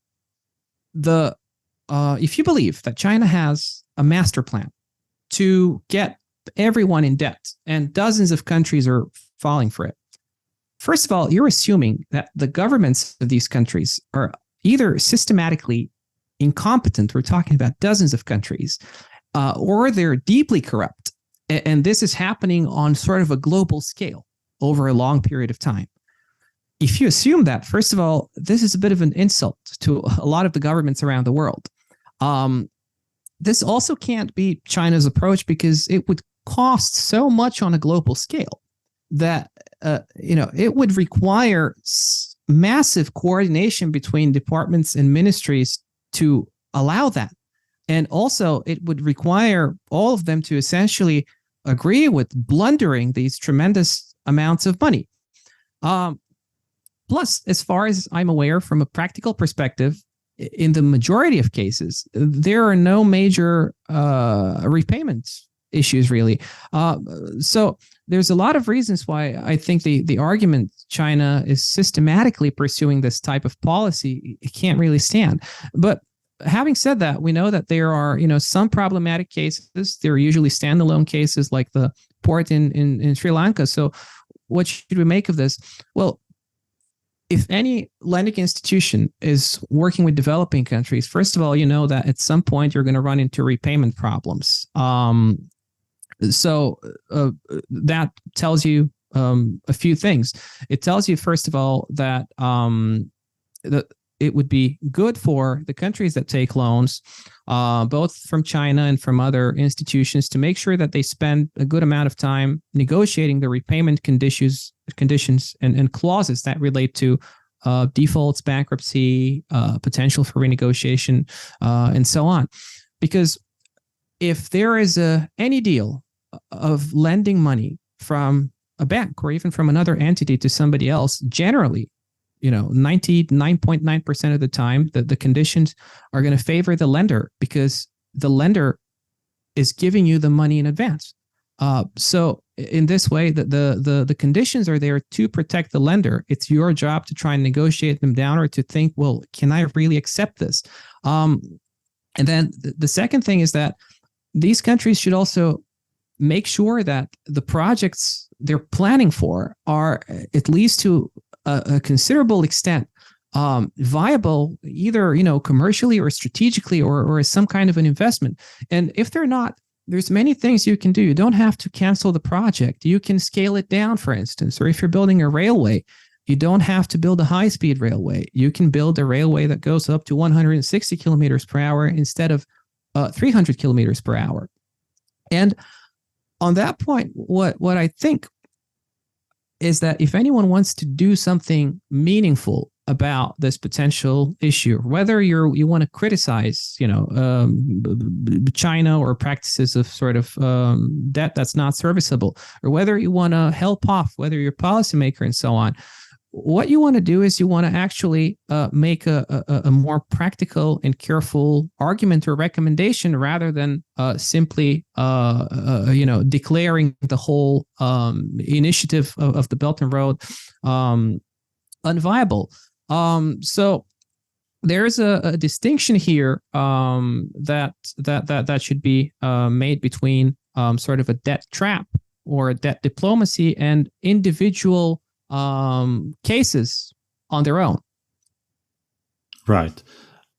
if you believe that China has a master plan to get everyone in debt and dozens of countries are falling for it, first of all, you're assuming that the governments of these countries are either systematically incompetent, we're talking about dozens of countries, or they're deeply corrupt. And this is happening on sort of a global scale over a long period of time. If you assume that, first of all, this is a bit of an insult to a lot of the governments around the world. This also can't be China's approach because it would cost so much on a global scale that it would require massive coordination between departments and ministries to allow that. And also, it would require all of them to essentially agree with blundering these tremendous amounts of money. Plus, as far as I'm aware, from a practical perspective, in the majority of cases, there are no major repayment issues, really. So there's a lot of reasons why I think the argument China is systematically pursuing this type of policy can't really stand. But having said that, we know that there are some problematic cases. There are usually standalone cases like the port in Sri Lanka. So what should we make of this? Well, if any lending institution is working with developing countries, first of all, you know that at some point you're going to run into repayment problems. So that tells you a few things. It tells you, first of all, that it would be good for the countries that take loans, both from China and from other institutions, to make sure that they spend a good amount of time negotiating the repayment conditions and clauses that relate to defaults, bankruptcy, potential for renegotiation, and so on. Because if there is any deal of lending money from a bank or even from another entity to somebody else, generally, 99.9% of the time, the conditions are going to favor the lender because the lender is giving you the money in advance. So in this way, the conditions are there to protect the lender. It's your job to try and negotiate them down or to think, well, can I really accept this? And then the second thing is that these countries should also make sure that the projects they're planning for are, at least to a considerable extent, viable, either commercially or strategically, or as some kind of an investment. And if they're not, there's many things you can do. You don't have to cancel the project. You can scale it down, for instance. Or if you're building a railway, you don't have to build a high-speed railway. You can build a railway that goes up to 160 kilometers per hour instead of 300 kilometers per hour. And on that point, what I think is that if anyone wants to do something meaningful about this potential issue, whether you want to criticize, China or practices of sort of debt that's not serviceable, or whether you want to help off, whether you're a policymaker and so on, what you want to do is you want to actually make a more practical and careful argument or recommendation rather than simply declaring the whole initiative of the Belt and Road unviable. So there's a distinction here that should be made between sort of a debt trap or a debt diplomacy and individual cases on their own. Right.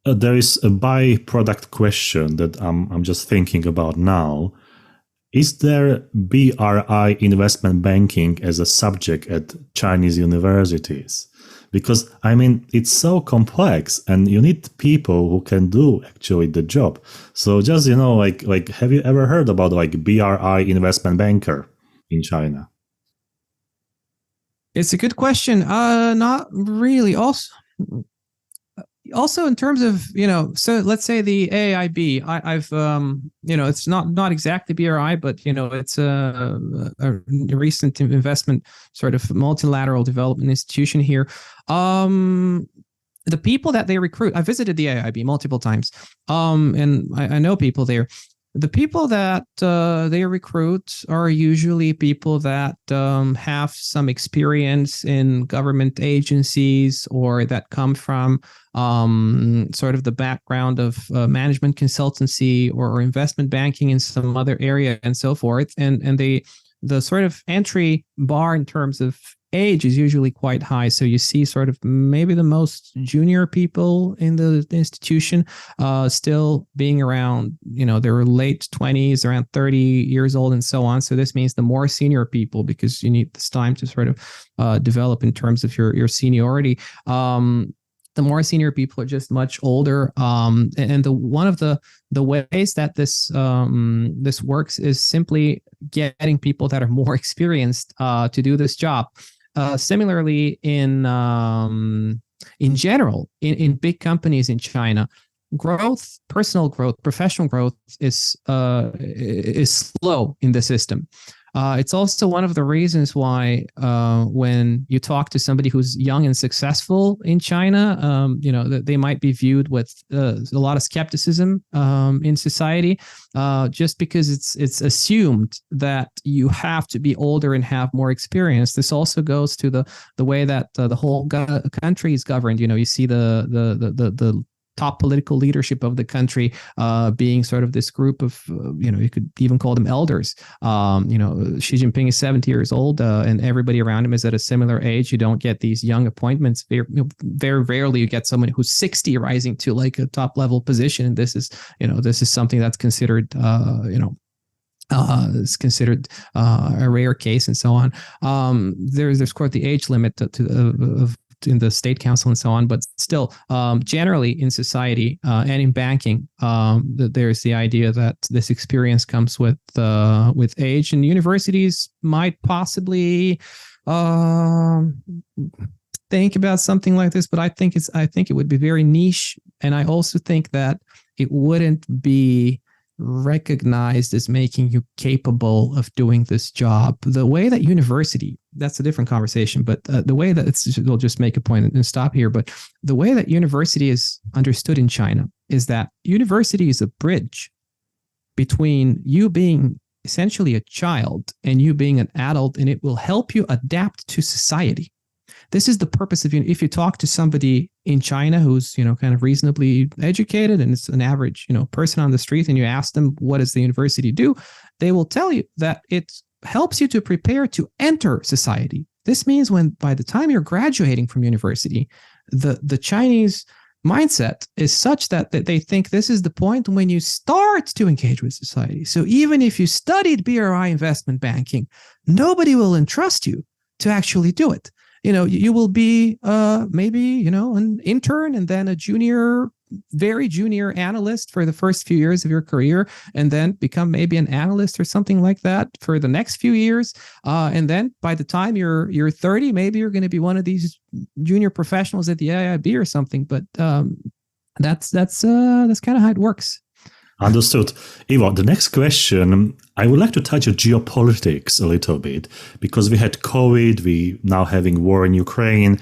There is a byproduct question that I'm just thinking about now. Is there BRI investment banking as a subject at Chinese universities? Because, it's so complex and you need people who can do actually the job. So just, have you ever heard about BRI investment banker in China? It's a good question. Not really. Also in terms of, so let's say the AIB, I've, it's not exactly BRI, but, it's a recent investment sort of multilateral development institution here. The people that they recruit, I visited the AIB multiple times, and I know people there. The people that they recruit are usually people that have some experience in government agencies or that come from sort of the background of management consultancy or investment banking in some other area and so forth. And the sort of entry bar in terms of age is usually quite high. So you see sort of maybe the most junior people in the institution still being around, their late 20s, around 30 years old and so on. So this means the more senior people, because you need this time to sort of develop in terms of your seniority. The more senior people are just much older. And one of the ways that this works is simply getting people that are more experienced to do this job. Similarly, in general, in big companies in China, growth, personal growth, professional growth is slow in the system. It's also one of the reasons why when you talk to somebody who's young and successful in China, they might be viewed with a lot of skepticism in society, just because it's assumed that you have to be older and have more experience. This also goes to the way that the whole country is governed. You see the top political leadership of the country being sort of this group of, you could even call them elders. Xi Jinping is 70 years old and everybody around him is at a similar age. You don't get these young appointments. Very rarely you get someone who's 60 rising to like a top level position. And this is something that's considered, is considered a rare case and so on. There's of course the age limit of in the state council and so on, but still, generally in society and in banking, there's the idea that this experience comes with age, and universities might possibly think about something like this, but I think it would be very niche, and I also think that it wouldn't be recognized as making you capable of doing this job. The way that university, that's a different conversation, but the way that we'll just make a point and stop here. But the way that university is understood in China is that university is a bridge between you being essentially a child and you being an adult, and it will help you adapt to society. This is the purpose of, if you talk to somebody in China who's, kind of reasonably educated and it's an average, person on the street, and you ask them, what does the university do? They will tell you that it helps you to prepare to enter society. This means by the time you're graduating from university, the Chinese mindset is such that they think this is the point when you start to engage with society. So even if you studied BRI investment banking, nobody will entrust you to actually do it. You will be maybe, an intern and then a very junior analyst for the first few years of your career, and then become maybe an analyst or something like that for the next few years. And then by the time you're 30, maybe you're going to be one of these junior professionals at the AIB or something. But that's kind of how it works. Understood. Ivo, the next question, I would like to touch on geopolitics a little bit, because we had COVID, we now having war in Ukraine,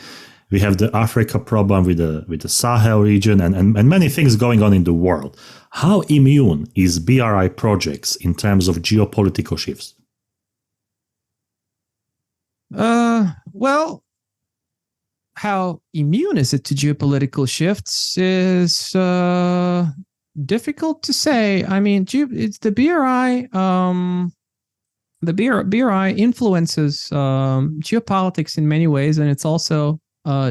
we have the Africa problem with the Sahel region, and many things going on in the world. How immune is BRI projects in terms of geopolitical shifts? Well, how immune is it to geopolitical shifts is difficult to say. I mean, it's the BRI. The BRI influences geopolitics in many ways, and it's also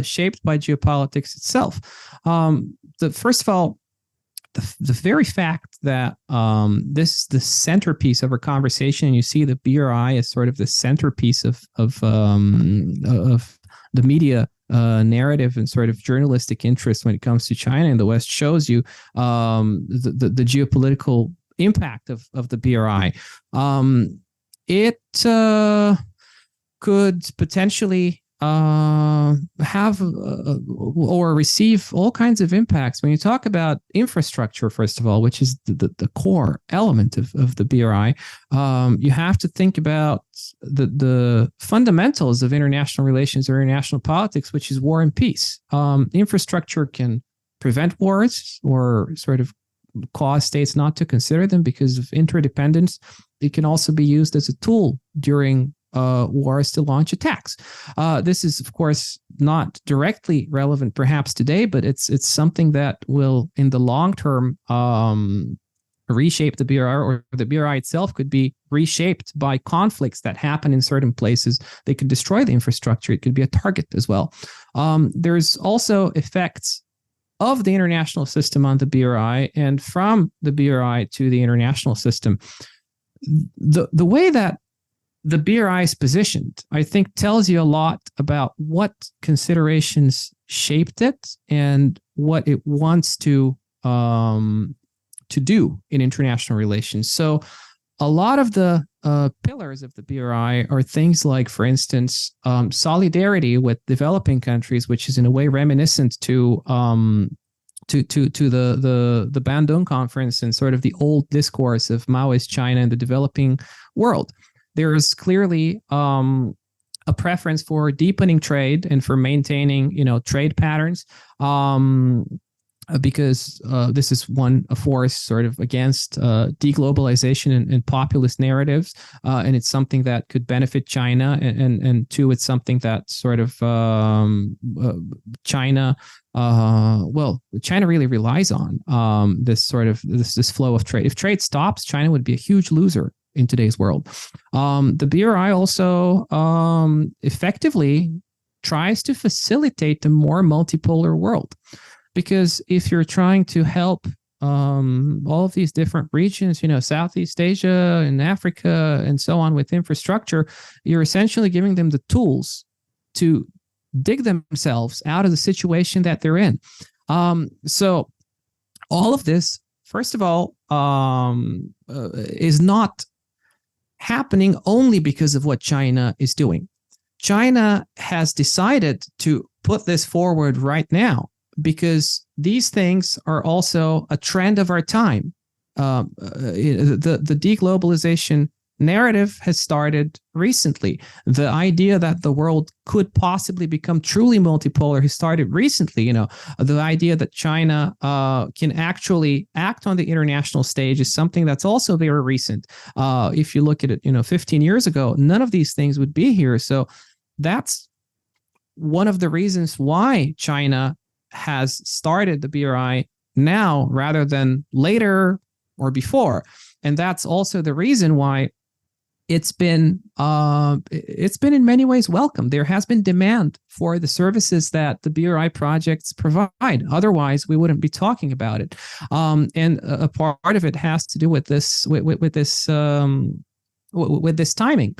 shaped by geopolitics itself. First of all, the very fact that this is the centerpiece of our conversation, and you see the BRI as sort of the centerpiece of the media narrative and sort of journalistic interest when it comes to China in the West, shows you the geopolitical impact of the BRI. It could potentially have or receive all kinds of impacts. When you talk about infrastructure, first of all, which is the core element of the BRI, you have to think about the fundamentals of international relations or international politics, which is war and peace. Infrastructure can prevent wars or sort of cause states not to consider them because of interdependence. It can also be used as a tool during wars to launch attacks. This is, of course, not directly relevant perhaps today, but it's something that will, in the long term, reshape the BRI, or the BRI itself could be reshaped by conflicts that happen in certain places. They could destroy the infrastructure. It could be a target as well. There's also effects of the international system on the BRI, and from the BRI to the international system. The way that the BRI is positioned, I think, tells you a lot about what considerations shaped it and what it wants to do in international relations. So a lot of the pillars of the BRI are things like, for instance, solidarity with developing countries, which is in a way reminiscent to the Bandung Conference and sort of the old discourse of Maoist China and the developing world. There is clearly a preference for deepening trade and for maintaining, trade patterns, because this is a force sort of against deglobalization and populist narratives, and it's something that could benefit China, and two, it's something that sort of China really relies on this sort of this flow of trade. If trade stops, China would be a huge loser in today's world. The BRI also effectively tries to facilitate a more multipolar world, because if you're trying to help all of these different regions, Southeast Asia and Africa and so on with infrastructure, you're essentially giving them the tools to dig themselves out of the situation that they're in. So all of this, first of all, is not happening only because of what China is doing. China has decided to put this forward right now because these things are also a trend of our time. the deglobalization narrative has started recently. The idea that the world could possibly become truly multipolar has started recently. The idea that China can actually act on the international stage is something that's also very recent. If you look at it, 15 years ago, none of these things would be here. So that's one of the reasons why China has started the BRI now rather than later or before. And that's also the reason why it's been in many ways welcome. There has been demand for the services that the BRI projects provide. Otherwise, we wouldn't be talking about it. And a part of it has to do with this with this timing.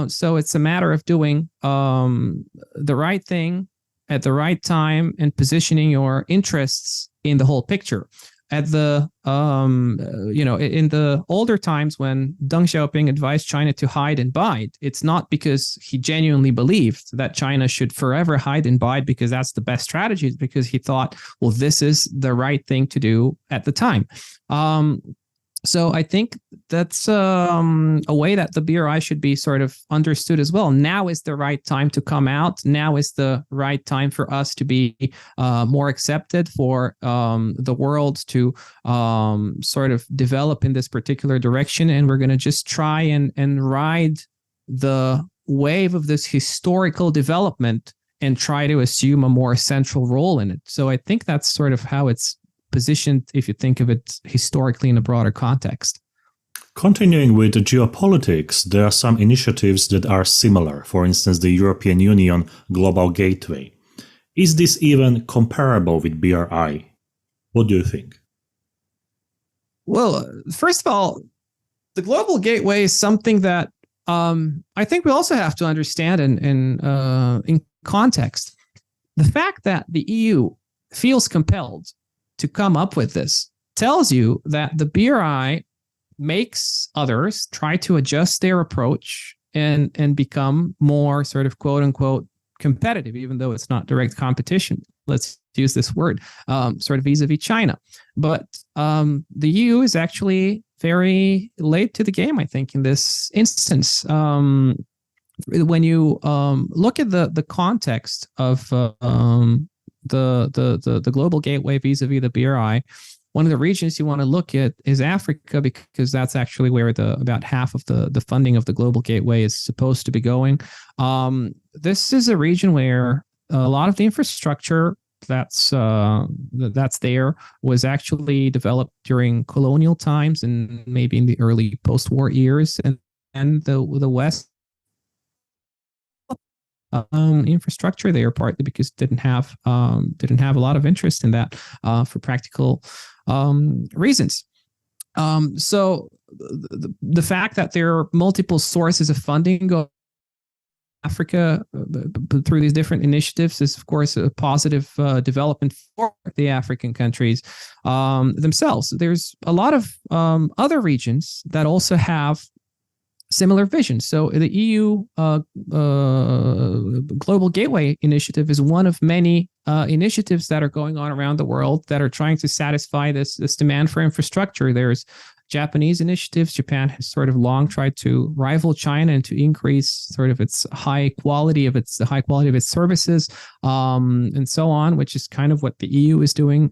So it's a matter of doing the right thing at the right time and positioning your interests in the whole picture. At the in the older times when Deng Xiaoping advised China to hide and bide, it's not because he genuinely believed that China should forever hide and bide because that's the best strategy. It's because he thought, well, this is the right thing to do at the time. So I think that's a way that the BRI should be sort of understood as well. Now is the right time to come out. Now is the right time for us to be more accepted, for the world to sort of develop in this particular direction. And we're going to just try and ride the wave of this historical development and try to assume a more central role in it. So I think that's sort of how it's positioned if you think of it historically in a broader context. Continuing with the geopolitics, there are some initiatives that are similar. For instance, the European Union Global Gateway. Is this even comparable with BRI? What do you think? Well, first of all, the Global Gateway is something that I think we also have to understand in context. The fact that the EU feels compelled to come up with this tells you that the BRI makes others try to adjust their approach and become more sort of quote unquote competitive, even though it's not direct competition. Let's use this word, sort of vis-a-vis China. But the EU is actually very late to the game, I think, in this instance. When you look at the context of the global gateway vis-a-vis the BRI, one of the regions you want to look at is Africa, because that's actually where about half of the funding of the global gateway is supposed to be going. This is a region where a lot of the infrastructure that's there was actually developed during colonial times and maybe in the early post-war years, and the West infrastructure there, partly because didn't have a lot of interest in that for practical reasons. So the fact that there are multiple sources of funding go Africa through these different initiatives is, of course, a positive development for the African countries themselves. There's a lot of other regions that also have similar visions. So the EU Global Gateway Initiative is one of many initiatives that are going on around the world that are trying to satisfy this demand for infrastructure. There's Japanese initiatives. Japan has sort of long tried to rival China and to increase sort of its high quality of its services, and so on, which is kind of what the EU is doing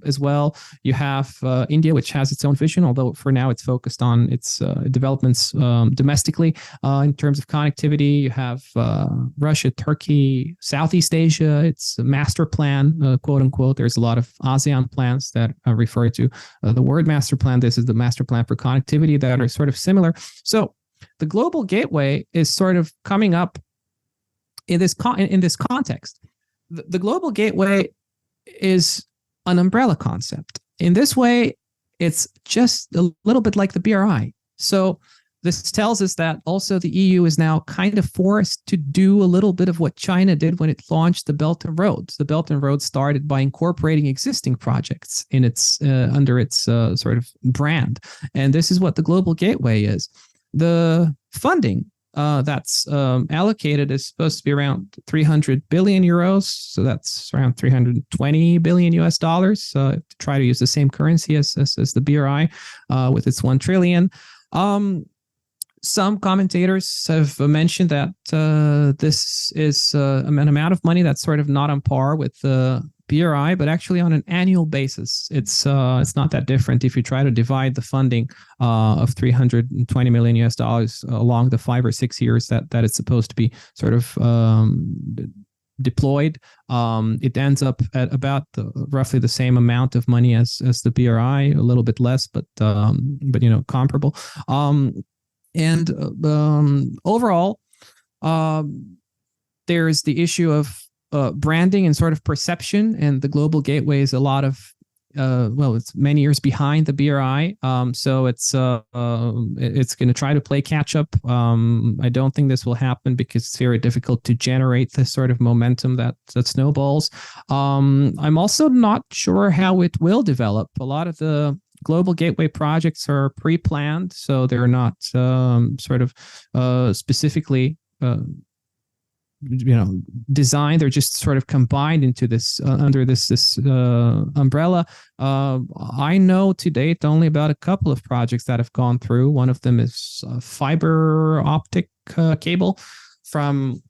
as well. You have India, which has its own vision, although for now it's focused on its developments domestically in terms of connectivity. You have Russia, Turkey, Southeast Asia. It's a master plan, quote unquote. There's a lot of ASEAN plans that refer to the word master plan. This is the master plan for connectivity that are sort of similar. So the global gateway is sort of coming up in this context. The global gateway is an umbrella concept. In this way, it's just a little bit like the BRI. So this tells us that also the EU is now kind of forced to do a little bit of what China did when it launched the Belt and Roads. The Belt and Roads started by incorporating existing projects in its under its sort of brand. And this is what the Global Gateway is. The funding that's allocated is supposed to be around 300 billion euros. So that's around 320 billion US dollars. To try to use the same currency as the BRI with its 1 trillion. Some commentators have mentioned that this is an amount of money that's sort of not on par with the BRI, but actually on an annual basis, it's not that different if you try to divide the funding of 320 million US dollars along the 5 or 6 years that it's supposed to be sort of deployed. It ends up at about roughly the same amount of money as the BRI, a little bit less, but comparable. And overall, there's the issue of branding and sort of perception, and the Global Gateway is a lot of it's many years behind the BRI, so it's going to try to play catch up. I don't think this will happen because it's very difficult to generate this sort of momentum that snowballs. I'm also not sure how it will develop. A lot of the Global Gateway projects are pre-planned, so they're not specifically designed. They're just sort of combined into this under this umbrella. I know to date only about a couple of projects that have gone through. One of them is fiber optic cable from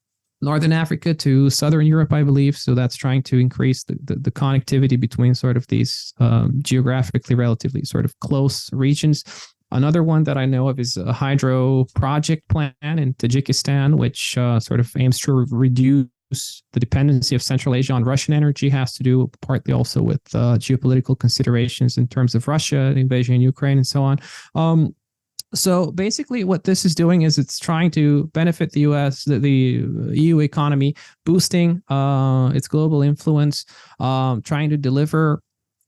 Northern Africa to Southern Europe, I believe. So that's trying to increase the connectivity between sort of these geographically relatively sort of close regions. Another one that I know of is a hydro project plan in Tajikistan, which sort of aims to reduce the dependency of Central Asia on Russian energy. Has to do partly also with geopolitical considerations in terms of Russia, the invasion in Ukraine, and so on. So basically what this is doing is it's trying to benefit the US, the EU economy, boosting its global influence, trying to deliver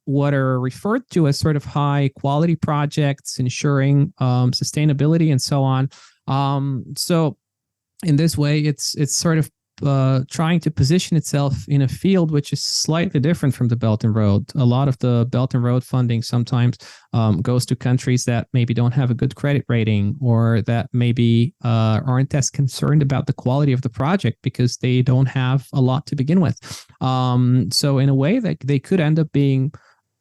what are referred to as sort of high quality projects, ensuring sustainability and so on. So in this way, it's sort of trying to position itself in a field which is slightly different from the Belt and Road. A lot of the Belt and Road funding sometimes goes to countries that maybe don't have a good credit rating, or that maybe aren't as concerned about the quality of the project because they don't have a lot to begin with. So in a way that they could end up being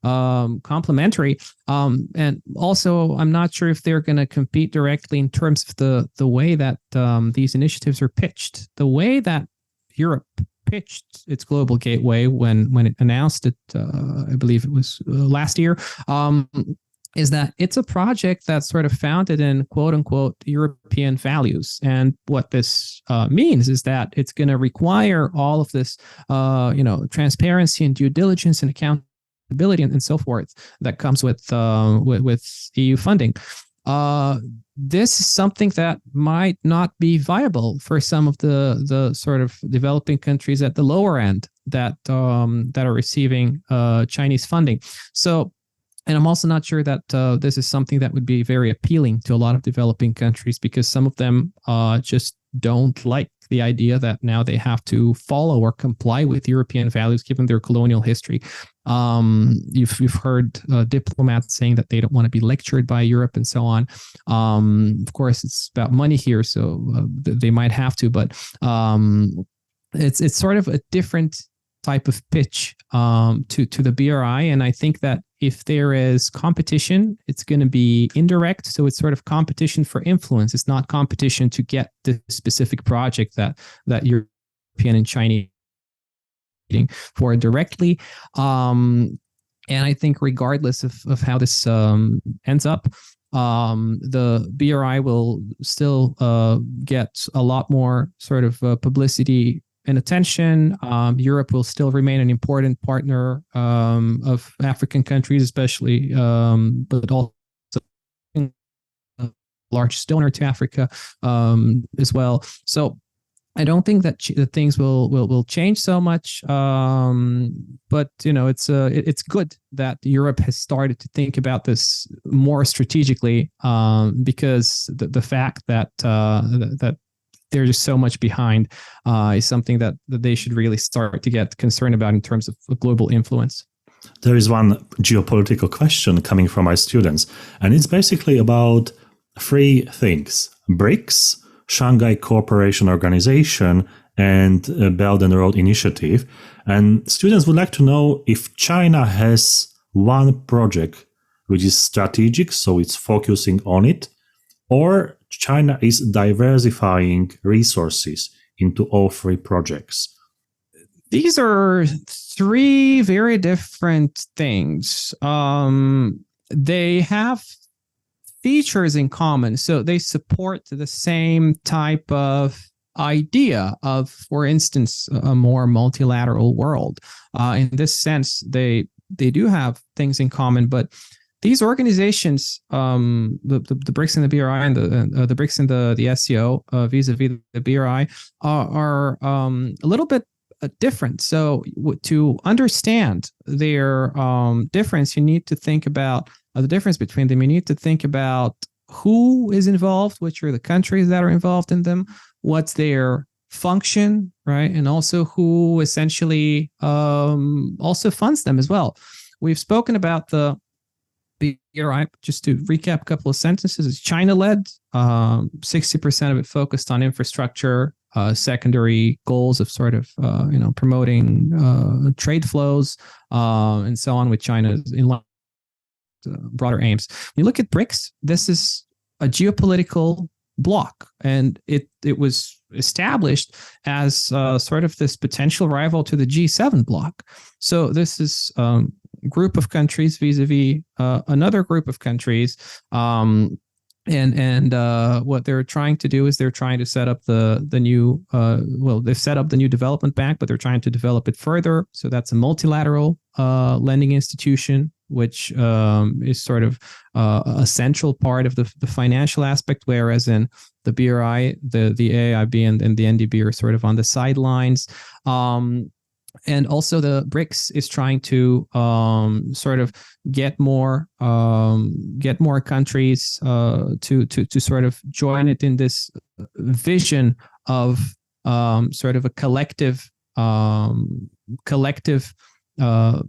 complementary. And also, I'm not sure if they're going to compete directly in terms of the way that these initiatives are pitched. The way that Europe pitched its Global Gateway when it announced it, I believe it was last year, is that it's a project that's sort of founded in quote unquote European values. And what this means is that it's going to require all of this, transparency and due diligence and accountability and so forth that comes with EU funding. This is something that might not be viable for some of the sort of developing countries at the lower end that are receiving Chinese funding. So, and I'm also not sure that this is something that would be very appealing to a lot of developing countries, because some of them just don't like the idea that now they have to follow or comply with European values given their colonial history. You've heard diplomats saying that they don't want to be lectured by Europe and so on. Of course, it's about money here, so they might have to, but it's sort of a different type of pitch to the BRI. And I think that if there is competition, it's going to be indirect. So it's sort of competition for influence. It's not competition to get the specific project that European and Chinese for directly. And I think regardless of how this ends up, the BRI will still get a lot more sort of publicity and attention. Europe will still remain an important partner of African countries, especially, but also a largest donor to Africa as well. So I don't think that things will change so much. But it's good that Europe has started to think about this more strategically, because the fact that they're just so much behind is something that they should really start to get concerned about in terms of global influence. There is one geopolitical question coming from our students, and it's basically about three things: BRICS, Shanghai Cooperation Organization and Belt and Road Initiative. And students would like to know if China has one project which is strategic, so it's focusing on it, or China is diversifying resources into all three projects. These are three very different things. They have features in common, so they support the same type of idea of, for instance, a more multilateral world. In this sense, they do have things in common, but these organizations, the BRICS and the BRI, and the BRICS and the SCO, vis-a-vis the BRI, are a little bit different. So to understand their difference, you need to think about the difference between them. You need to think about who is involved, which are the countries that are involved in them, what's their function, right? And also who essentially also funds them as well. We've spoken about the BRI, just to recap a couple of sentences. It's China-led, 60% of it focused on infrastructure, secondary goals of sort of, promoting trade flows and so on, with China's in line broader aims. When you look at BRICS, this is a geopolitical bloc, and it was established as sort of this potential rival to the G7 bloc. So this is group of countries vis-a-vis another group of countries, and what they're trying to do is they're trying to set up the new they've set up the new development bank, but they're trying to develop it further. So that's a multilateral lending institution, which is sort of a central part of the financial aspect, whereas in the BRI, the AIIB and the NDB are sort of on the sidelines. And also the BRICS is trying to sort of get more countries to sort of join it in this vision of sort of a collective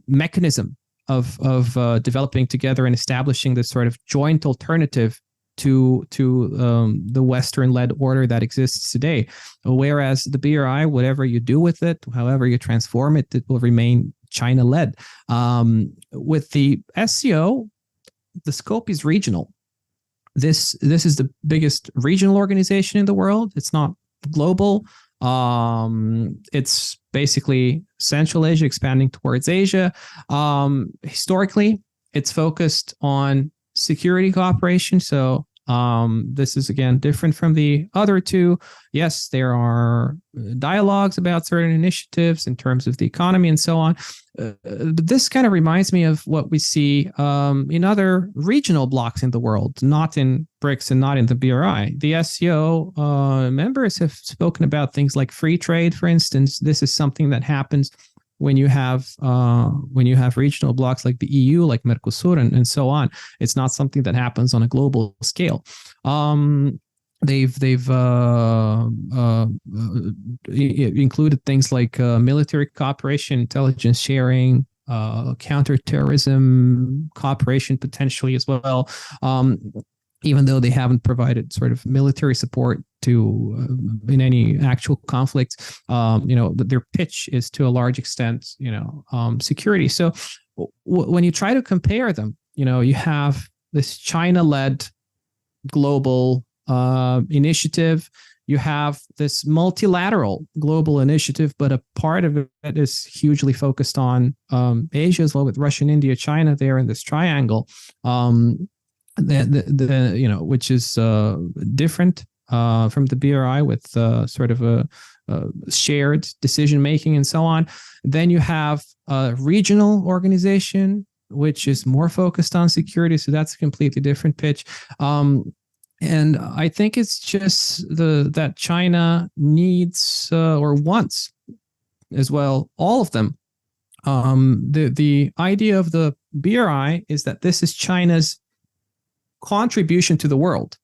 mechanism of developing together and establishing this sort of joint alternative to the Western-led order that exists today. Whereas the BRI, whatever you do with it, however you transform it, it will remain China-led. With the SCO, the scope is regional. This is the biggest regional organization in the world. It's not global. It's basically Central Asia expanding towards Asia. Historically, it's focused on security cooperation. So this is, again, different from the other two. Yes, there are dialogues about certain initiatives in terms of the economy and so on. But this kind of reminds me of what we see in other regional blocs in the world, not in BRICS and not in the BRI. The SCO members have spoken about things like free trade, for instance. This is something that happens when you have regional blocs like the EU, like Mercosur, and so on. It's not something that happens on a global scale. They've included things like military cooperation, intelligence sharing, counterterrorism cooperation potentially as well. Even though they haven't provided sort of military support to in any actual conflict, their pitch is to a large extent, security. So when you try to compare them, you have this China-led global initiative. You have this multilateral global initiative, but a part of it is hugely focused on Asia as well, with Russia, India, China there in this triangle. Which is different from the BRI, with sort of a shared decision making and so on. Then you have a regional organization, which is more focused on security. So that's a completely different pitch. And I think it's just that China needs or wants as well, all of them. The idea of the BRI is that this is China's contribution to the world.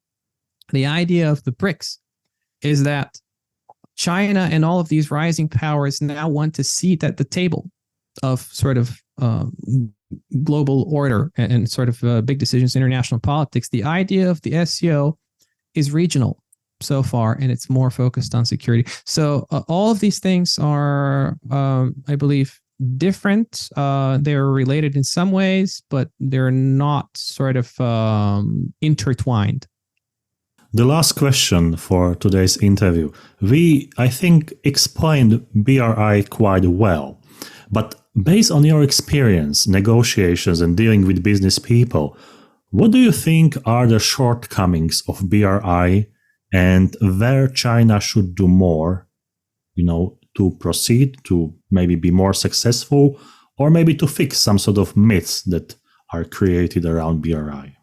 The idea of the BRICS is that China and all of these rising powers now want a seat at the table of sort of global order and sort of big decisions in international politics. The idea of the SCO is regional. so far, and it's more focused on security. So all of these things are, I believe, different. They're related in some ways, but they're not sort of intertwined. The last question for today's interview. We, I think, explained BRI quite well, but based on your experience, negotiations, and dealing with business people, what do you think are the shortcomings of BRI and where China should do more, to proceed, to maybe be more successful, or maybe to fix some sort of myths that are created around BRI?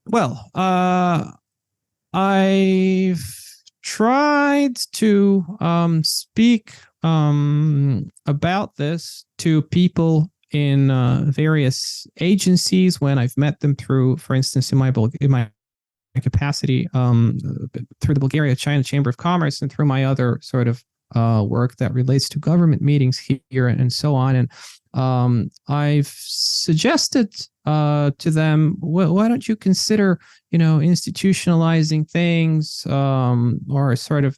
Well, I've tried to speak about this to people in various agencies when I've met them through, for instance, in my capacity through the Bulgaria-China Chamber of Commerce and through my other sort of work that relates to government meetings here and so on. And I've suggested to them, why don't you consider, institutionalizing things or sort of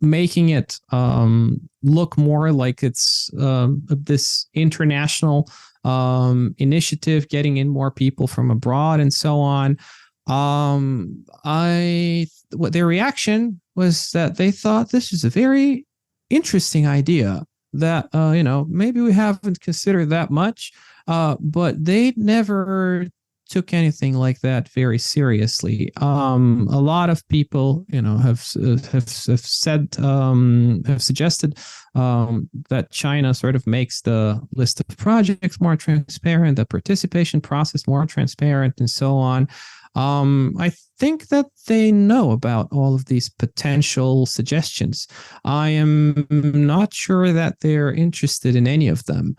making it look more like it's this international initiative, getting in more people from abroad and so on. What their reaction was that they thought this is a very interesting idea that maybe we haven't considered that much, but they never took anything like that very seriously. A lot of people, have said, have suggested that China sort of makes the list of projects more transparent, the participation process more transparent, and so on. I think that they know about all of these potential suggestions. I am not sure that they're interested in any of them.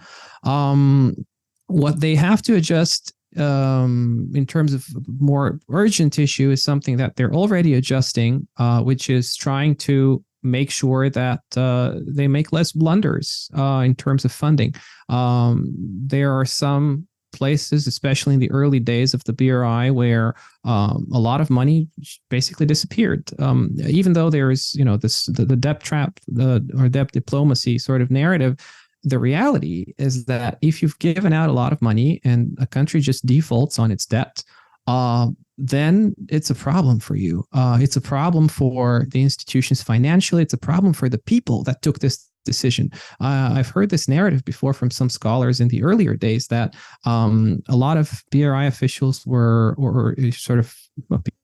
What they have to adjust in terms of more urgent issue is something that they're already adjusting, which is trying to make sure that they make less blunders in terms of funding. There are some places, especially in the early days of the BRI, where a lot of money basically disappeared. Even though there is, the debt trap or debt diplomacy sort of narrative, the reality is that if you've given out a lot of money and a country just defaults on its debt, then it's a problem for you. It's a problem for the institutions financially. It's a problem for the people that took this decision. I've heard this narrative before from some scholars in the earlier days that a lot of BRI officials were, or sort of,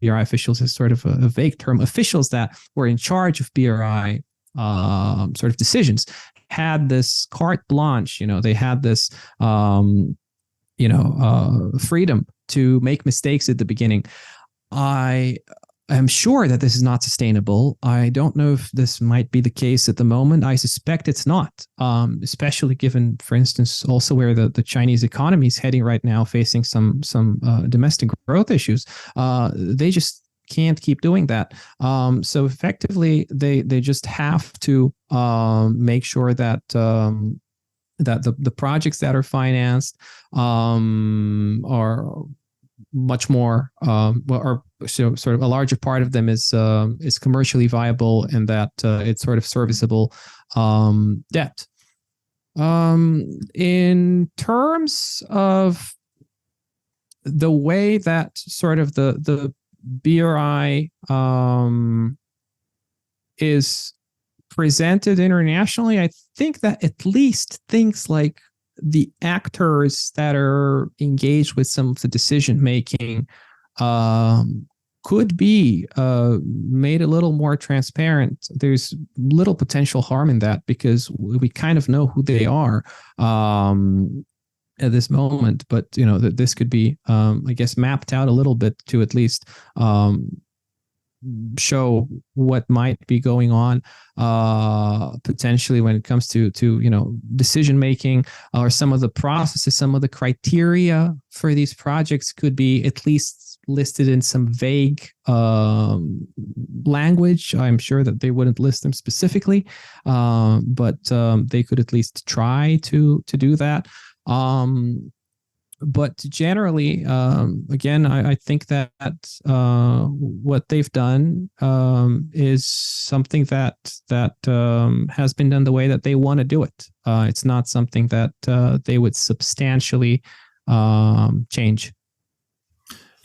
BRI officials is sort of a vague term, officials that were in charge of BRI sort of decisions had this carte blanche. They had this freedom to make mistakes at the beginning. I am sure that this is not sustainable. I don't know if this might be the case at the moment. I suspect it's not, especially given, for instance, also where the Chinese economy is heading right now, facing some domestic growth issues. They just can't keep doing that. So effectively, they just have to make sure that that the projects that are financed are much more, or so sort of a larger part of them is commercially viable, and that it's sort of serviceable debt. In terms of the way that sort of the BRI is presented internationally, I think that at least things like the actors that are engaged with some of the decision making could be made a little more transparent. There's little potential harm in that because we kind of know who they are at this moment, but that this could be, I guess, mapped out a little bit to at least show what might be going on potentially when it comes to decision making, or some of the processes, some of the criteria for these projects could be at least listed in some vague language. I'm sure that they wouldn't list them specifically, but they could at least try to do that. but generally, again, I think that what they've done is something that has been done the way that they want to do it. It's not something that they would substantially change.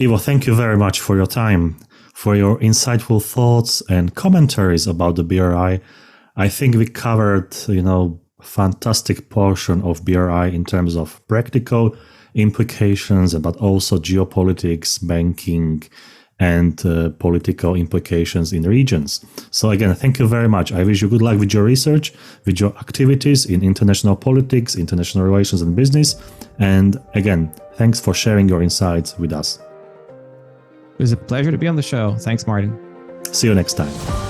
Ivo, thank you very much for your time, for your insightful thoughts and commentaries about the BRI. I think we covered, fantastic portion of BRI in terms of practical implications, but also geopolitics, banking, and political implications in regions. So again, thank you very much. I wish you good luck with your research, with your activities in international politics, international relations, and business. And again, thanks for sharing your insights with us. It was a pleasure to be on the show. Thanks, Martin. See you next time.